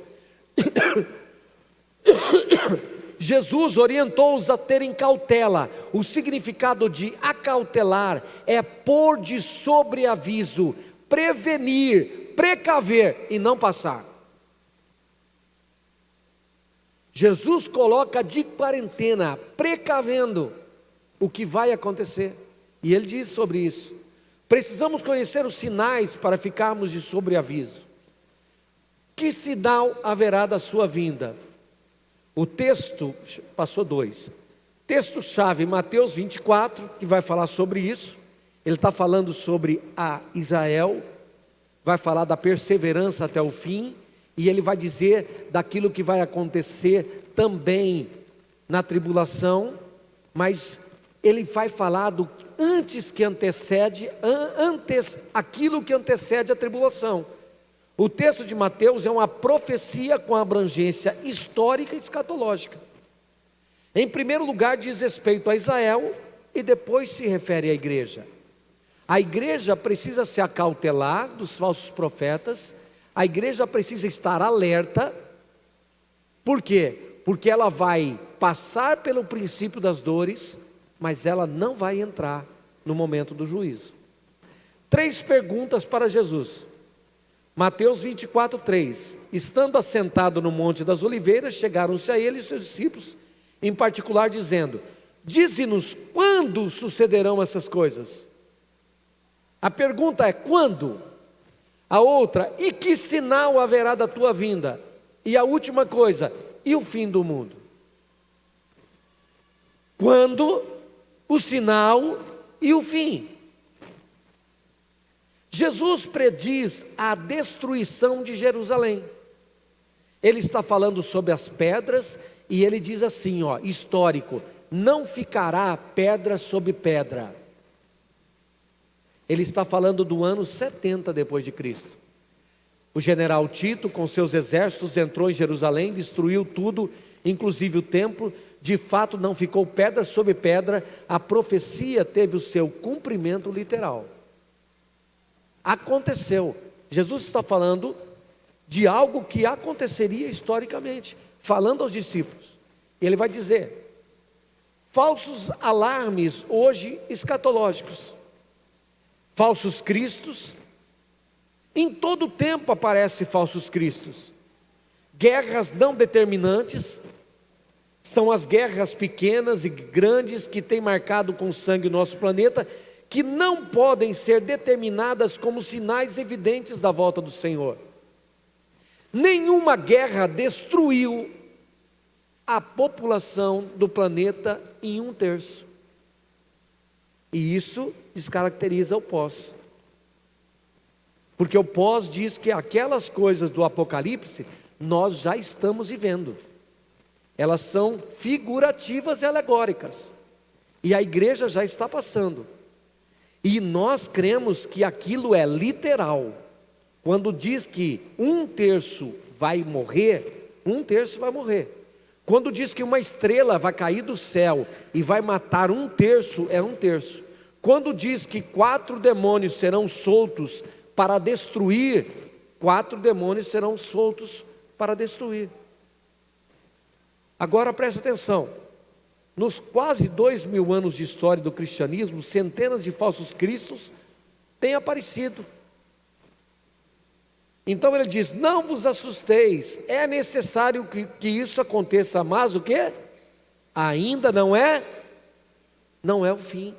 Jesus orientou-os a terem cautela. O significado de acautelar é pôr de sobreaviso, prevenir, precaver e não passar. Jesus coloca de quarentena, precavendo o que vai acontecer, e Ele diz sobre isso. Precisamos conhecer os sinais para ficarmos de sobreaviso. Que sinal haverá da sua vinda? O texto, passou 2, texto-chave, Mateus 24, que vai falar sobre isso. Ele está falando sobre a Israel, vai falar da perseverança até o fim, e ele vai dizer daquilo que vai acontecer também na tribulação, mas ele vai falar do aquilo que antecede a tribulação. O texto de Mateus é uma profecia com abrangência histórica e escatológica. Em primeiro lugar, diz respeito a Israel e depois se refere à igreja. A igreja precisa se acautelar dos falsos profetas, a igreja precisa estar alerta. Por quê? Porque ela vai passar pelo princípio das dores, mas ela não vai entrar no momento do juízo. 3 perguntas para Jesus. Mateus 24, 3. Estando assentado no Monte das Oliveiras, chegaram-se a ele e seus discípulos, em particular, dizendo: dize-nos quando sucederão essas coisas. A pergunta é: quando? A outra: e que sinal haverá da tua vinda? E a última coisa: e o fim do mundo? Quando, o sinal e o fim. Jesus prediz a destruição de Jerusalém. Ele está falando sobre as pedras e ele diz assim, histórico: não ficará pedra sobre pedra. Ele está falando do ano 70 depois de Cristo. O general Tito, com seus exércitos, entrou em Jerusalém, destruiu tudo, inclusive o templo. De fato, não ficou pedra sobre pedra. A profecia teve o seu cumprimento literal. Aconteceu. Jesus está falando de algo que aconteceria historicamente, falando aos discípulos. Ele vai dizer: falsos alarmes hoje escatológicos, falsos cristos. Em todo tempo aparecem falsos cristos. Guerras não determinantes, são as guerras pequenas e grandes que têm marcado com sangue o nosso planeta, que não podem ser determinadas como sinais evidentes da volta do Senhor. Nenhuma guerra destruiu a população do planeta em 1/3. E isso descaracteriza o pós. Porque o pós diz que aquelas coisas do Apocalipse nós já estamos vivendo. Elas são figurativas e alegóricas. E a igreja já está passando. E nós cremos que aquilo é literal. Quando diz que 1/3 vai morrer, 1/3 vai morrer. Quando diz que uma estrela vai cair do céu e vai matar 1/3, é 1/3. Quando diz que 4 demônios serão soltos para destruir, 4 demônios serão soltos para destruir. Agora preste atenção. Nos quase 2000 anos de história do cristianismo, centenas de falsos cristos têm aparecido. Então ele diz: não vos assusteis, é necessário que isso aconteça, mas o quê? Ainda não é o fim.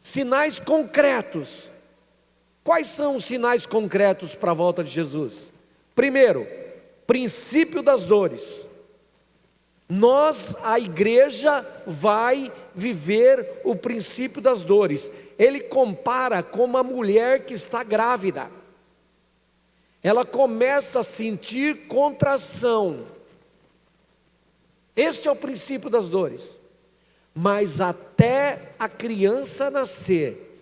Sinais concretos. Quais são os sinais concretos para a volta de Jesus? Primeiro, princípio das dores. Nós, a igreja, vai viver o princípio das dores. Ele compara com uma mulher que está grávida. Ela começa a sentir contração. Este é o princípio das dores. Mas até a criança nascer,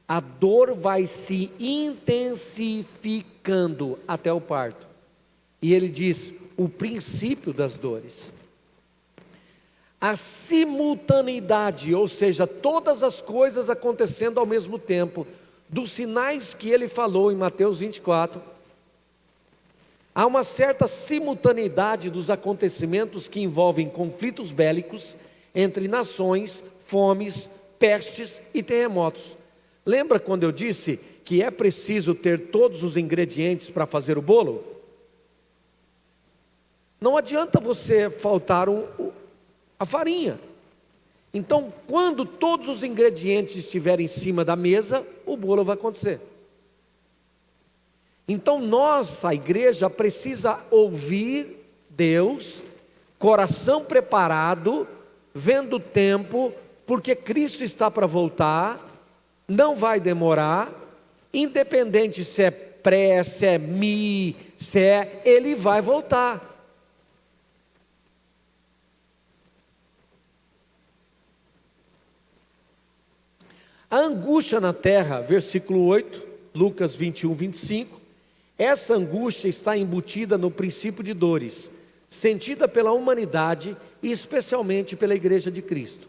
a dor vai se intensificando até o parto. E ele diz, o princípio das dores. A simultaneidade, ou seja, todas as coisas acontecendo ao mesmo tempo, dos sinais que ele falou em Mateus 24, há uma certa simultaneidade dos acontecimentos que envolvem conflitos bélicos entre nações, fomes, pestes e terremotos. Lembra quando eu disse que é preciso ter todos os ingredientes para fazer o bolo? Não adianta você faltar a farinha. Então, quando todos os ingredientes estiverem em cima da mesa, o bolo vai acontecer. Então nós, a igreja, precisa ouvir Deus, coração preparado, vendo o tempo, porque Cristo está para voltar, não vai demorar, independente se é pré, se é mi, se é, ele vai voltar. A angústia na terra, versículo 8, Lucas 21, 25, essa angústia está embutida no princípio de dores, sentida pela humanidade e especialmente pela igreja de Cristo.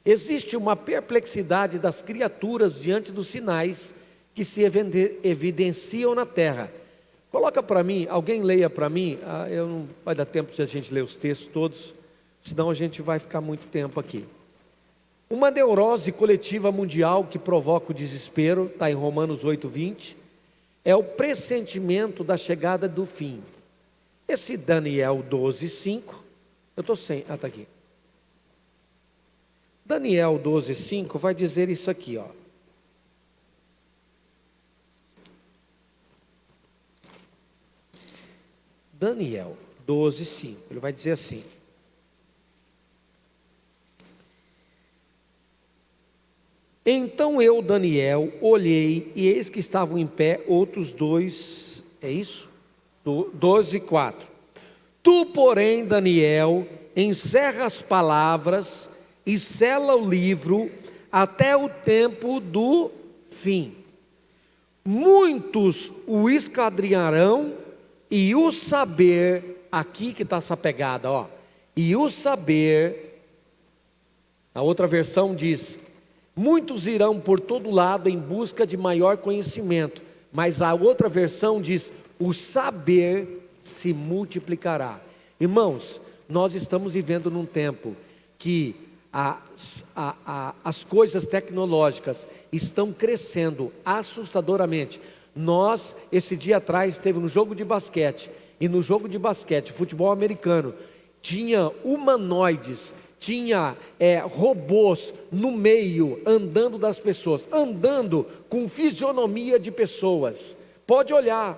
Existe uma perplexidade das criaturas diante dos sinais que se evidenciam na terra. Coloca para mim, alguém leia para mim, não vai dar tempo de a gente ler os textos todos, senão a gente vai ficar muito tempo aqui. Uma neurose coletiva mundial que provoca o desespero, está em Romanos 8, 20, é o pressentimento da chegada do fim. Esse Daniel 12, 5, eu estou sem, está aqui. Daniel 12, 5 vai dizer isso aqui, ó. Daniel 12, 5, ele vai dizer assim: então eu, Daniel, olhei, e eis que estavam em pé outros dois, é isso? 12, 4. Tu, porém, Daniel, encerra as palavras e sela o livro até o tempo do fim. Muitos o esquadrinharão, e o saber, aqui que está essa pegada, ó, e o saber, a outra versão diz, muitos irão por todo lado em busca de maior conhecimento, mas a outra versão diz, o saber se multiplicará. Irmãos, nós estamos vivendo num tempo que as coisas tecnológicas estão crescendo assustadoramente. Nós, esse dia atrás, esteve no jogo de basquete, e no jogo de basquete, futebol americano, tinha humanoides, tinha robôs no meio, andando das pessoas, andando com fisionomia de pessoas. Pode olhar.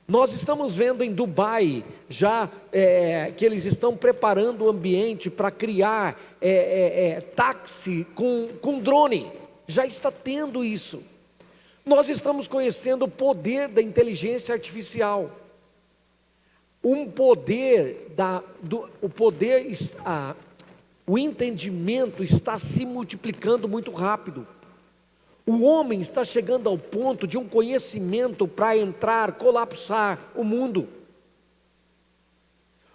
Nós estamos vendo em Dubai, já que eles estão preparando o ambiente para criar táxi com drone. Já está tendo isso. Nós estamos conhecendo o poder da inteligência artificial. O entendimento está se multiplicando muito rápido. O homem está chegando ao ponto de um conhecimento para entrar, colapsar o mundo.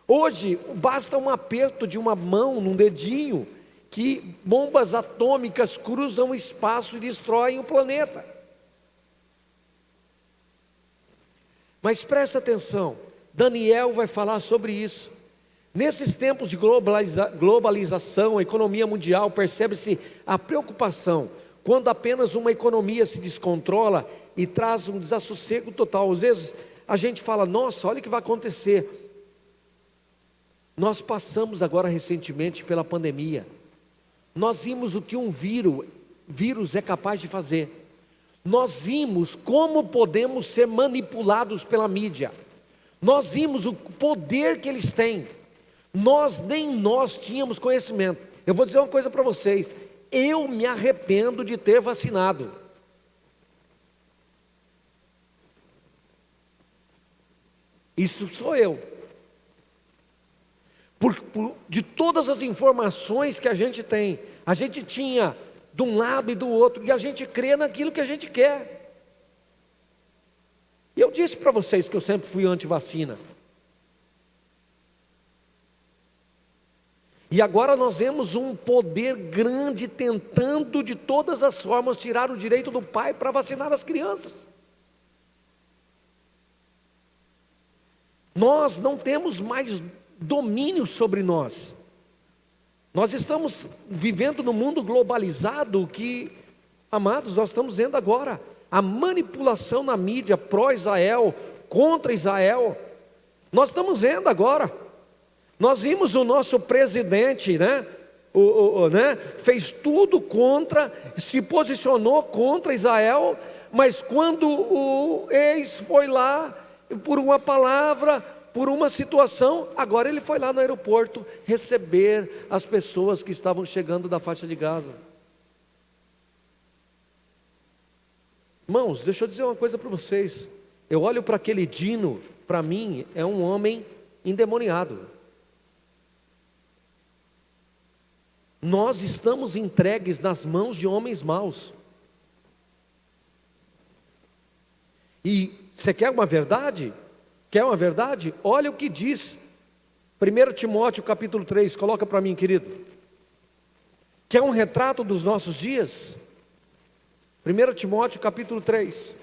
Hoje, basta um aperto de uma mão, num dedinho, que bombas atômicas cruzam o espaço e destroem o planeta. Mas presta atenção, Daniel vai falar sobre isso. Nesses tempos de globalização, a economia mundial, percebe-se a preocupação quando apenas uma economia se descontrola e traz um desassossego total. Às vezes a gente fala, nossa, olha o que vai acontecer. Nós passamos agora recentemente pela pandemia. Nós vimos o que um vírus é capaz de fazer. Nós vimos como podemos ser manipulados pela mídia. Nós vimos o poder que eles têm. Nem nós tínhamos conhecimento. Eu vou dizer uma coisa para vocês. Eu me arrependo de ter vacinado. Isso sou eu. De todas as informações que a gente tem, a gente tinha de um lado e do outro, e a gente crê naquilo que a gente quer. E eu disse para vocês que eu sempre fui anti-vacina. E agora nós vemos um poder grande tentando de todas as formas tirar o direito do pai para vacinar as crianças. Nós não temos mais domínio sobre nós. Nós estamos vivendo num mundo globalizado que, amados, nós estamos vendo agora a manipulação na mídia pró-Israel, contra Israel. Nós estamos vendo agora. Nós vimos o nosso presidente, fez tudo contra, se posicionou contra Israel, mas quando o ex foi lá, por uma palavra, por uma situação, agora ele foi lá no aeroporto receber as pessoas que estavam chegando da faixa de Gaza. Irmãos, deixa eu dizer uma coisa para vocês. Eu olho para aquele Dino, para mim é um homem endemoniado. Nós estamos entregues nas mãos de homens maus. E você quer uma verdade? Quer uma verdade? Olha o que diz 1 Timóteo capítulo 3, coloca para mim, querido. Quer um retrato dos nossos dias? 1 Timóteo capítulo 3.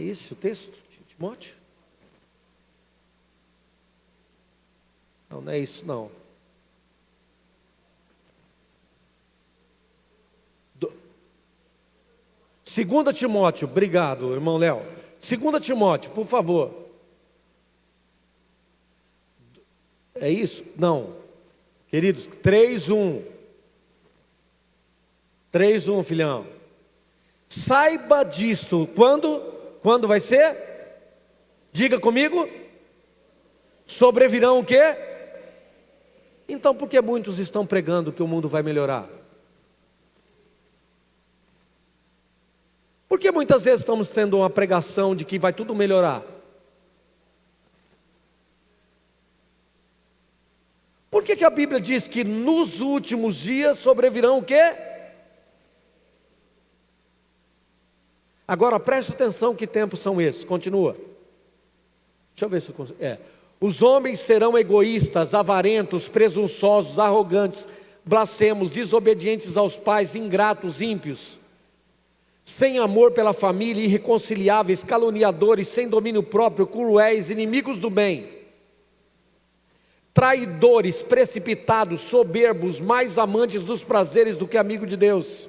É esse o texto de Timóteo? Não é isso não. 2 Timóteo, obrigado, irmão Léo. 2 Timóteo, por favor. É isso? Não. Queridos, 3:1. 3:1, filhão. Saiba disto. Quando vai ser? Diga comigo. Sobrevirão o quê? Então por que muitos estão pregando que o mundo vai melhorar? Por que muitas vezes estamos tendo uma pregação de que vai tudo melhorar? Por que a Bíblia diz que nos últimos dias sobrevirão o quê? Agora preste atenção, que tempos são esses? Continua. Deixa eu ver se eu consigo. Os homens serão egoístas, avarentos, presunçosos, arrogantes, blasfemos, desobedientes aos pais, ingratos, ímpios, sem amor pela família, irreconciliáveis, caluniadores, sem domínio próprio, cruéis, inimigos do bem, traidores, precipitados, soberbos, mais amantes dos prazeres do que amigo de Deus,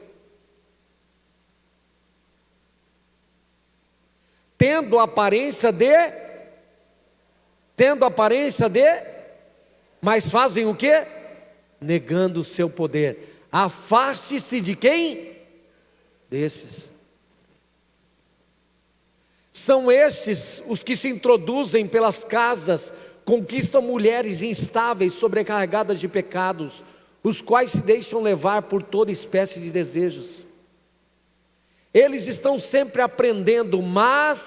tendo aparência de, mas fazem o quê? Negando o seu poder. Afaste-se de quem? Desses. São estes os que se introduzem pelas casas, conquistam mulheres instáveis, sobrecarregadas de pecados, os quais se deixam levar por toda espécie de desejos. Eles estão sempre aprendendo, mas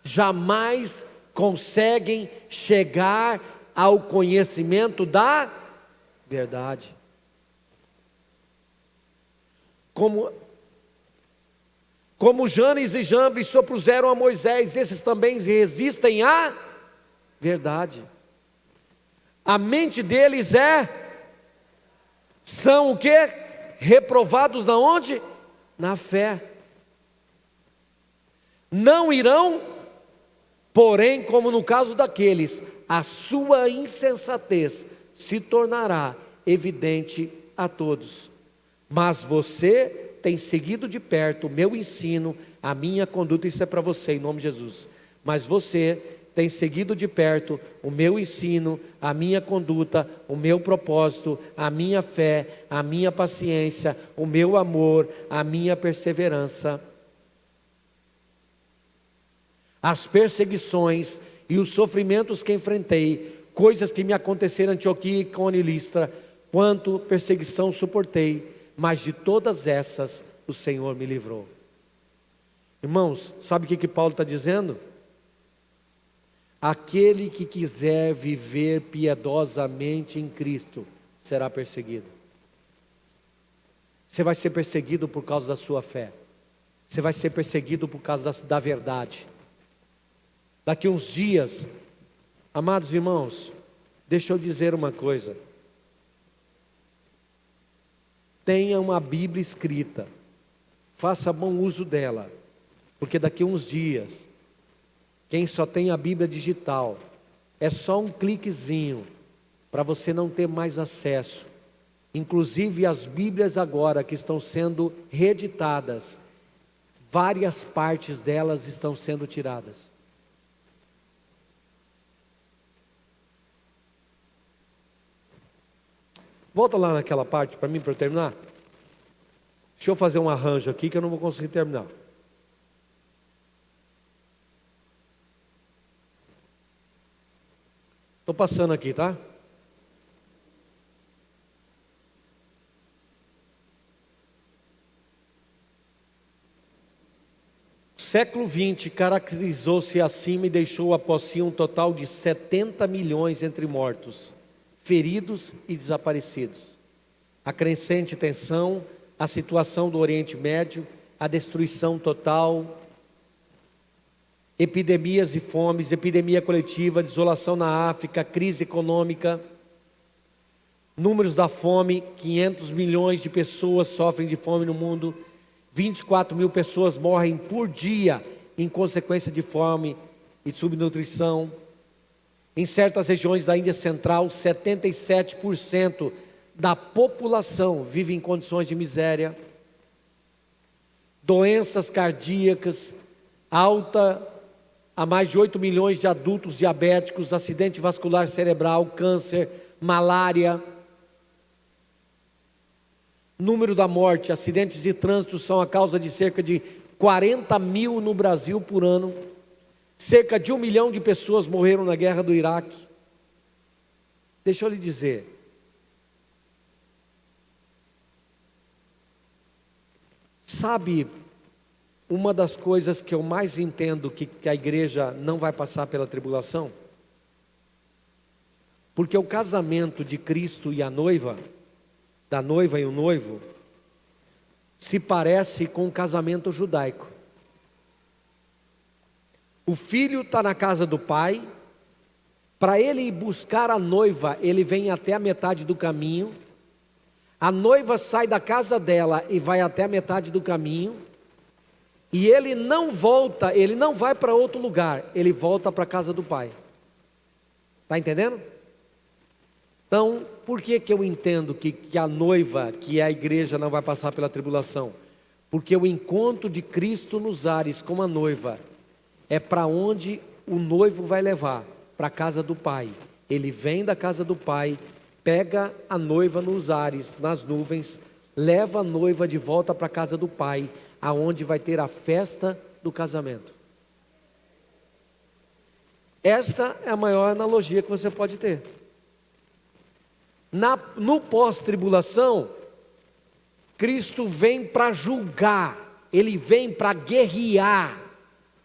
jamais conseguem chegar ao conhecimento da verdade. Como Janes e Jambres se opuseram a Moisés, esses também resistem à verdade. A mente deles são o quê? Reprovados na onde? Na fé. Não irão, porém, como no caso daqueles, a sua insensatez se tornará evidente a todos. Mas você tem seguido de perto o meu ensino, a minha conduta, isso é para você em nome de Jesus. Mas você tem seguido de perto o meu ensino, a minha conduta, o meu propósito, a minha fé, a minha paciência, o meu amor, a minha perseverança. As perseguições e os sofrimentos que enfrentei, coisas que me aconteceram em Antioquia, Icônio e Listra, quanto perseguição suportei, mas de todas essas o Senhor me livrou. Irmãos, sabe o que Paulo está dizendo? Aquele que quiser viver piedosamente em Cristo será perseguido. Você vai ser perseguido por causa da sua fé. Você vai ser perseguido por causa da verdade. Daqui uns dias, amados irmãos, deixa eu dizer uma coisa. Tenha uma Bíblia escrita, faça bom uso dela, porque daqui uns dias, quem só tem a Bíblia digital, é só um cliquezinho, para você não ter mais acesso. Inclusive as Bíblias agora que estão sendo reeditadas, várias partes delas estão sendo tiradas. Volta lá naquela parte para mim, para eu terminar. Deixa eu fazer um arranjo aqui que eu não vou conseguir terminar. Estou passando aqui, tá? O século XX caracterizou-se assim e deixou após si um total de 70 milhões entre mortos, feridos e desaparecidos. A crescente tensão, a situação do Oriente Médio, a destruição total, epidemias e fomes, epidemia coletiva, desolação na África, crise econômica, números da fome, 500 milhões de pessoas sofrem de fome no mundo, 24 mil pessoas morrem por dia em consequência de fome e subnutrição. Em certas regiões da Índia Central, 77% da população vive em condições de miséria. Doenças cardíacas, alta a mais de 8 milhões de adultos diabéticos, acidente vascular cerebral, câncer, malária. Número da morte, acidentes de trânsito são a causa de cerca de 40 mil no Brasil por ano. Cerca de 1 milhão de pessoas morreram na guerra do Iraque. Deixa eu lhe dizer. Sabe, uma das coisas que eu mais entendo que a igreja não vai passar pela tribulação? Porque o casamento de Cristo e a noiva, da noiva e o noivo, se parece com o casamento judaico. O filho está na casa do pai, para ele ir buscar a noiva, ele vem até a metade do caminho, a noiva sai da casa dela e vai até a metade do caminho, E ele não volta, ele não vai para outro lugar, ele volta para a casa do Pai. Está entendendo? Então, por que eu entendo que a noiva, que é a igreja, não vai passar pela tribulação? Porque o encontro de Cristo nos ares com a noiva é para onde o noivo vai levar, para a casa do Pai. Ele vem da casa do Pai, pega a noiva nos ares, nas nuvens, leva a noiva de volta para a casa do Pai, aonde vai ter a festa do casamento. Essa é a maior analogia que você pode ter. No pós-tribulação, Cristo vem para julgar, Ele vem para guerrear,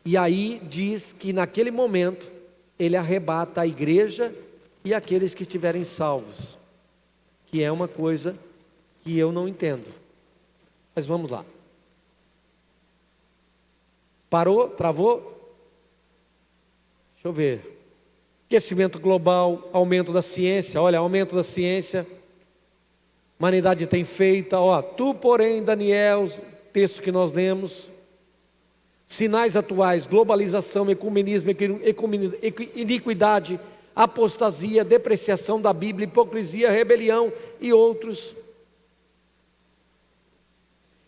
e aí diz que naquele momento, Ele arrebata a igreja e aqueles que estiverem salvos, que é uma coisa que eu não entendo, mas vamos lá. Parou? Travou? Deixa eu ver. Aquecimento global, aumento da ciência. Olha, aumento da ciência. A humanidade tem feito. Tu, porém, Daniel, texto que nós lemos. Sinais atuais: globalização, ecumenismo, iniquidade, apostasia, depreciação da Bíblia, hipocrisia, rebelião e outros.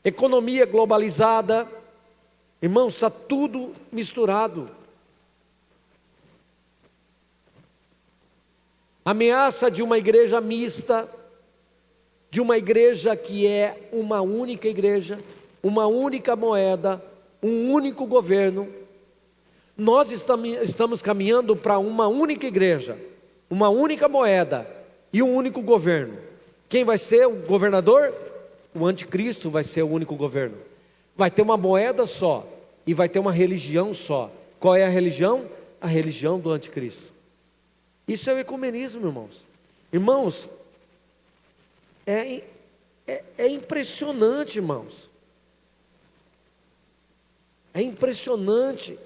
Economia globalizada. Irmãos, está tudo misturado. Ameaça de uma igreja mista, de uma igreja que é uma única igreja, uma única moeda, um único governo. Nós estamos caminhando para uma única igreja, uma única moeda e um único governo. Quem vai ser o governador? O anticristo vai ser o único governo. Vai ter uma moeda só e vai ter uma religião só. Qual é a religião? A religião do anticristo. Isso é o ecumenismo, irmãos. Irmãos, é impressionante, irmãos. É impressionante.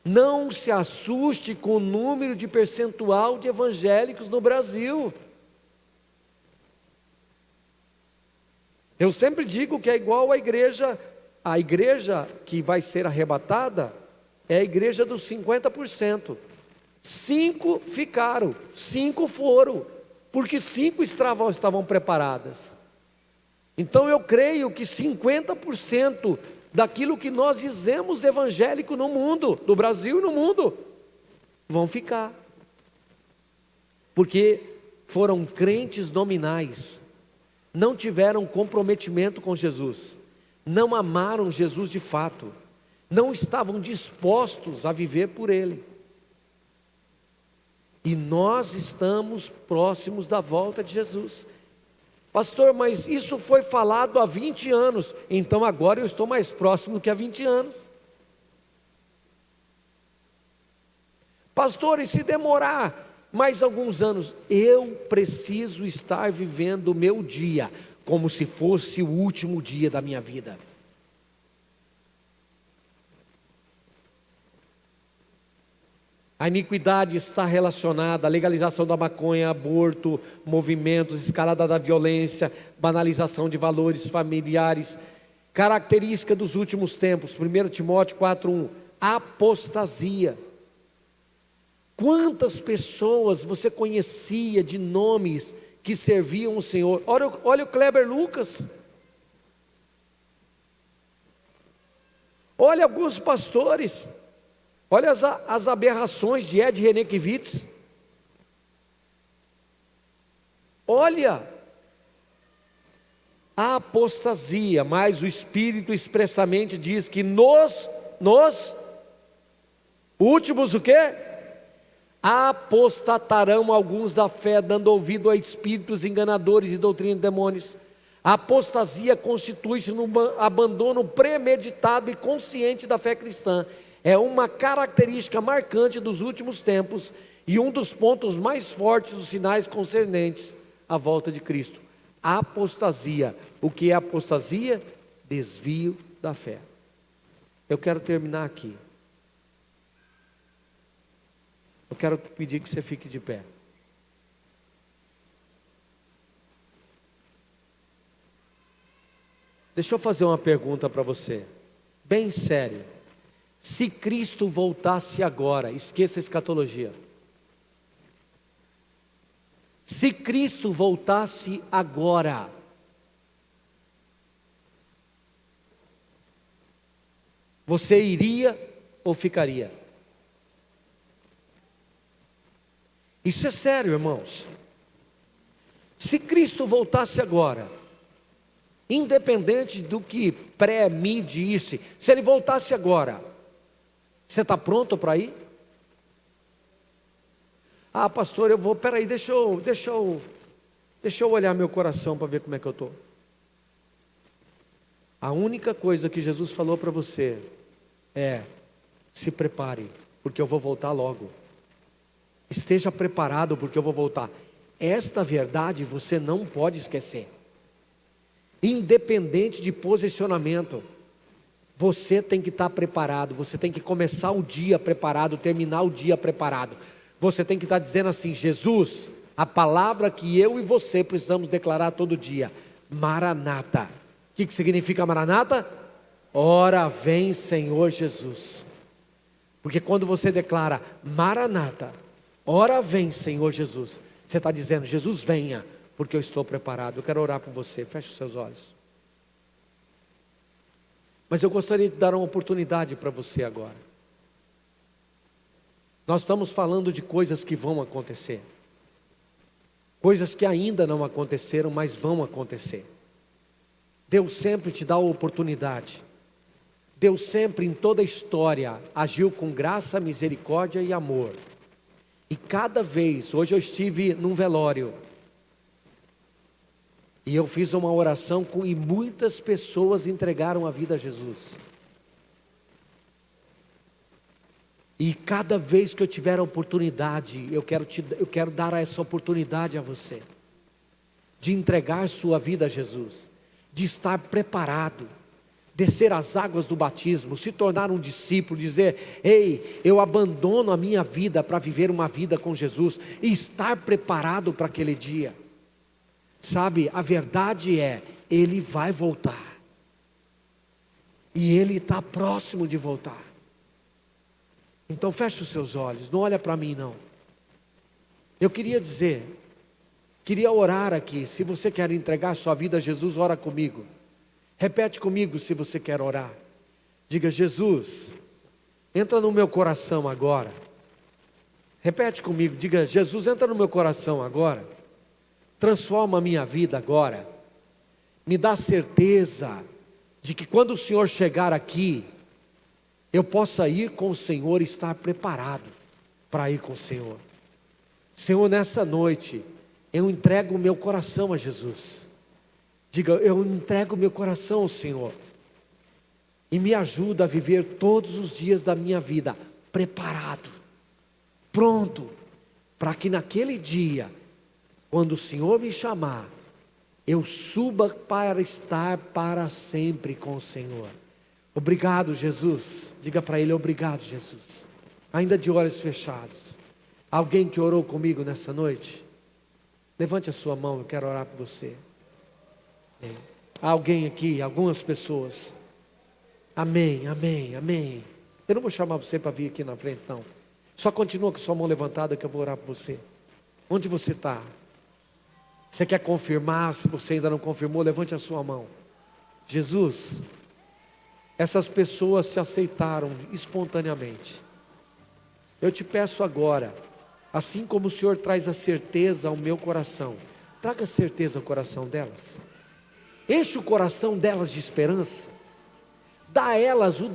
Não se assuste com o número de percentual de evangélicos no Brasil. Eu sempre digo que é igual a igreja que vai ser arrebatada, é a igreja dos 50%. 5 ficaram, 5 foram, porque 5 estavam preparadas. Então eu creio que 50% daquilo que nós dizemos evangélico no mundo, no Brasil e no mundo, vão ficar. Porque foram crentes nominais, não tiveram comprometimento com Jesus, não amaram Jesus de fato, não estavam dispostos a viver por Ele. E nós estamos próximos da volta de Jesus. Pastor, mas isso foi falado há 20 anos, então agora eu estou mais próximo do que há 20 anos. Pastor, e se demorar mais alguns anos? Eu preciso estar vivendo o meu dia como se fosse o último dia da minha vida. A iniquidade está relacionada à legalização da maconha, aborto, movimentos, escalada da violência, banalização de valores familiares. Característica dos últimos tempos, 1 Timóteo 4:1, apostasia. Quantas pessoas você conhecia de nomes que serviam o Senhor? Olha o Kleber Lucas. Olha alguns pastores. Olha as aberrações de Ed Renekiewicz. Olha a apostasia, mas o Espírito expressamente diz que nos últimos o quê? Apostatarão alguns da fé, dando ouvido a espíritos enganadores e doutrina de demônios. A apostasia constitui-se no abandono premeditado e consciente da fé cristã. É uma característica marcante dos últimos tempos e um dos pontos mais fortes dos sinais concernentes à volta de Cristo. A apostasia. O que é apostasia? Desvio da fé. Eu quero terminar aqui. Eu quero pedir que você fique de pé. Deixa eu fazer uma pergunta para você. bem sério. Se Cristo voltasse agora, esqueça a escatologia. Se Cristo voltasse agora, você iria ou ficaria? Isso é sério, irmãos. Se Cristo voltasse agora, independente do que pré-me disse, se Ele voltasse agora, você está pronto para ir? Ah, pastor, eu vou, peraí, deixa eu olhar meu coração para ver como é que eu estou. A única coisa que Jesus falou para você é: se prepare, porque eu vou voltar logo. Esteja preparado, porque eu vou voltar. Esta verdade você não pode esquecer. Independente de posicionamento, você tem que estar preparado. Você tem que começar o dia preparado, terminar o dia preparado. Você tem que estar dizendo assim: Jesus, a palavra que eu e você precisamos declarar todo dia: Maranata. O que significa Maranata? Ora vem, Senhor Jesus. Porque quando você declara Maranata, ora vem, Senhor Jesus, você está dizendo: Jesus, venha, porque eu estou preparado. Eu quero orar por você. Feche os seus olhos. Mas eu gostaria de dar uma oportunidade para você agora. Nós estamos falando de coisas que vão acontecer. Coisas que ainda não aconteceram, mas vão acontecer. Deus sempre te dá a oportunidade. Deus sempre, em toda a história, agiu com graça, misericórdia e amor. E cada vez, hoje eu estive num velório, e eu fiz uma oração e muitas pessoas entregaram a vida a Jesus. E cada vez que eu tiver a oportunidade, eu quero dar essa oportunidade a você, de entregar sua vida a Jesus, de estar preparado, descer as águas do batismo, se tornar um discípulo, dizer: ei, eu abandono a minha vida para viver uma vida com Jesus, e estar preparado para aquele dia. Sabe, a verdade é, Ele vai voltar, e Ele está próximo de voltar. Então feche os seus olhos, não olha para mim não. Eu queria orar aqui. Se você quer entregar sua vida a Jesus, ora comigo. Repete comigo se você quer orar. Diga: Jesus, entra no meu coração agora. Repete comigo, diga: Jesus, entra no meu coração agora. Transforma a minha vida agora. Me dá certeza de que quando o Senhor chegar aqui, eu possa ir com o Senhor e estar preparado para ir com o Senhor. Senhor, nessa noite, eu entrego o meu coração a Jesus. Diga: eu entrego o meu coração ao Senhor. E me ajuda a viver todos os dias da minha vida preparado, pronto, para que naquele dia, quando o Senhor me chamar, eu suba para estar para sempre com o Senhor. Obrigado, Jesus. Diga para Ele: obrigado, Jesus. Ainda de olhos fechados. Alguém que orou comigo nessa noite? Levante a sua mão, eu quero orar por você. Há alguém aqui, algumas pessoas. Amém, amém, amém. Eu não vou chamar você para vir aqui na frente, não. Só continua com sua mão levantada que eu vou orar por você. Onde você está? Você quer confirmar? Se você ainda não confirmou, levante a sua mão. Jesus, essas pessoas te aceitaram espontaneamente. Eu te peço agora, assim como o Senhor traz a certeza ao meu coração, traga certeza ao coração delas. Enche o coração delas de esperança. Dá a elas o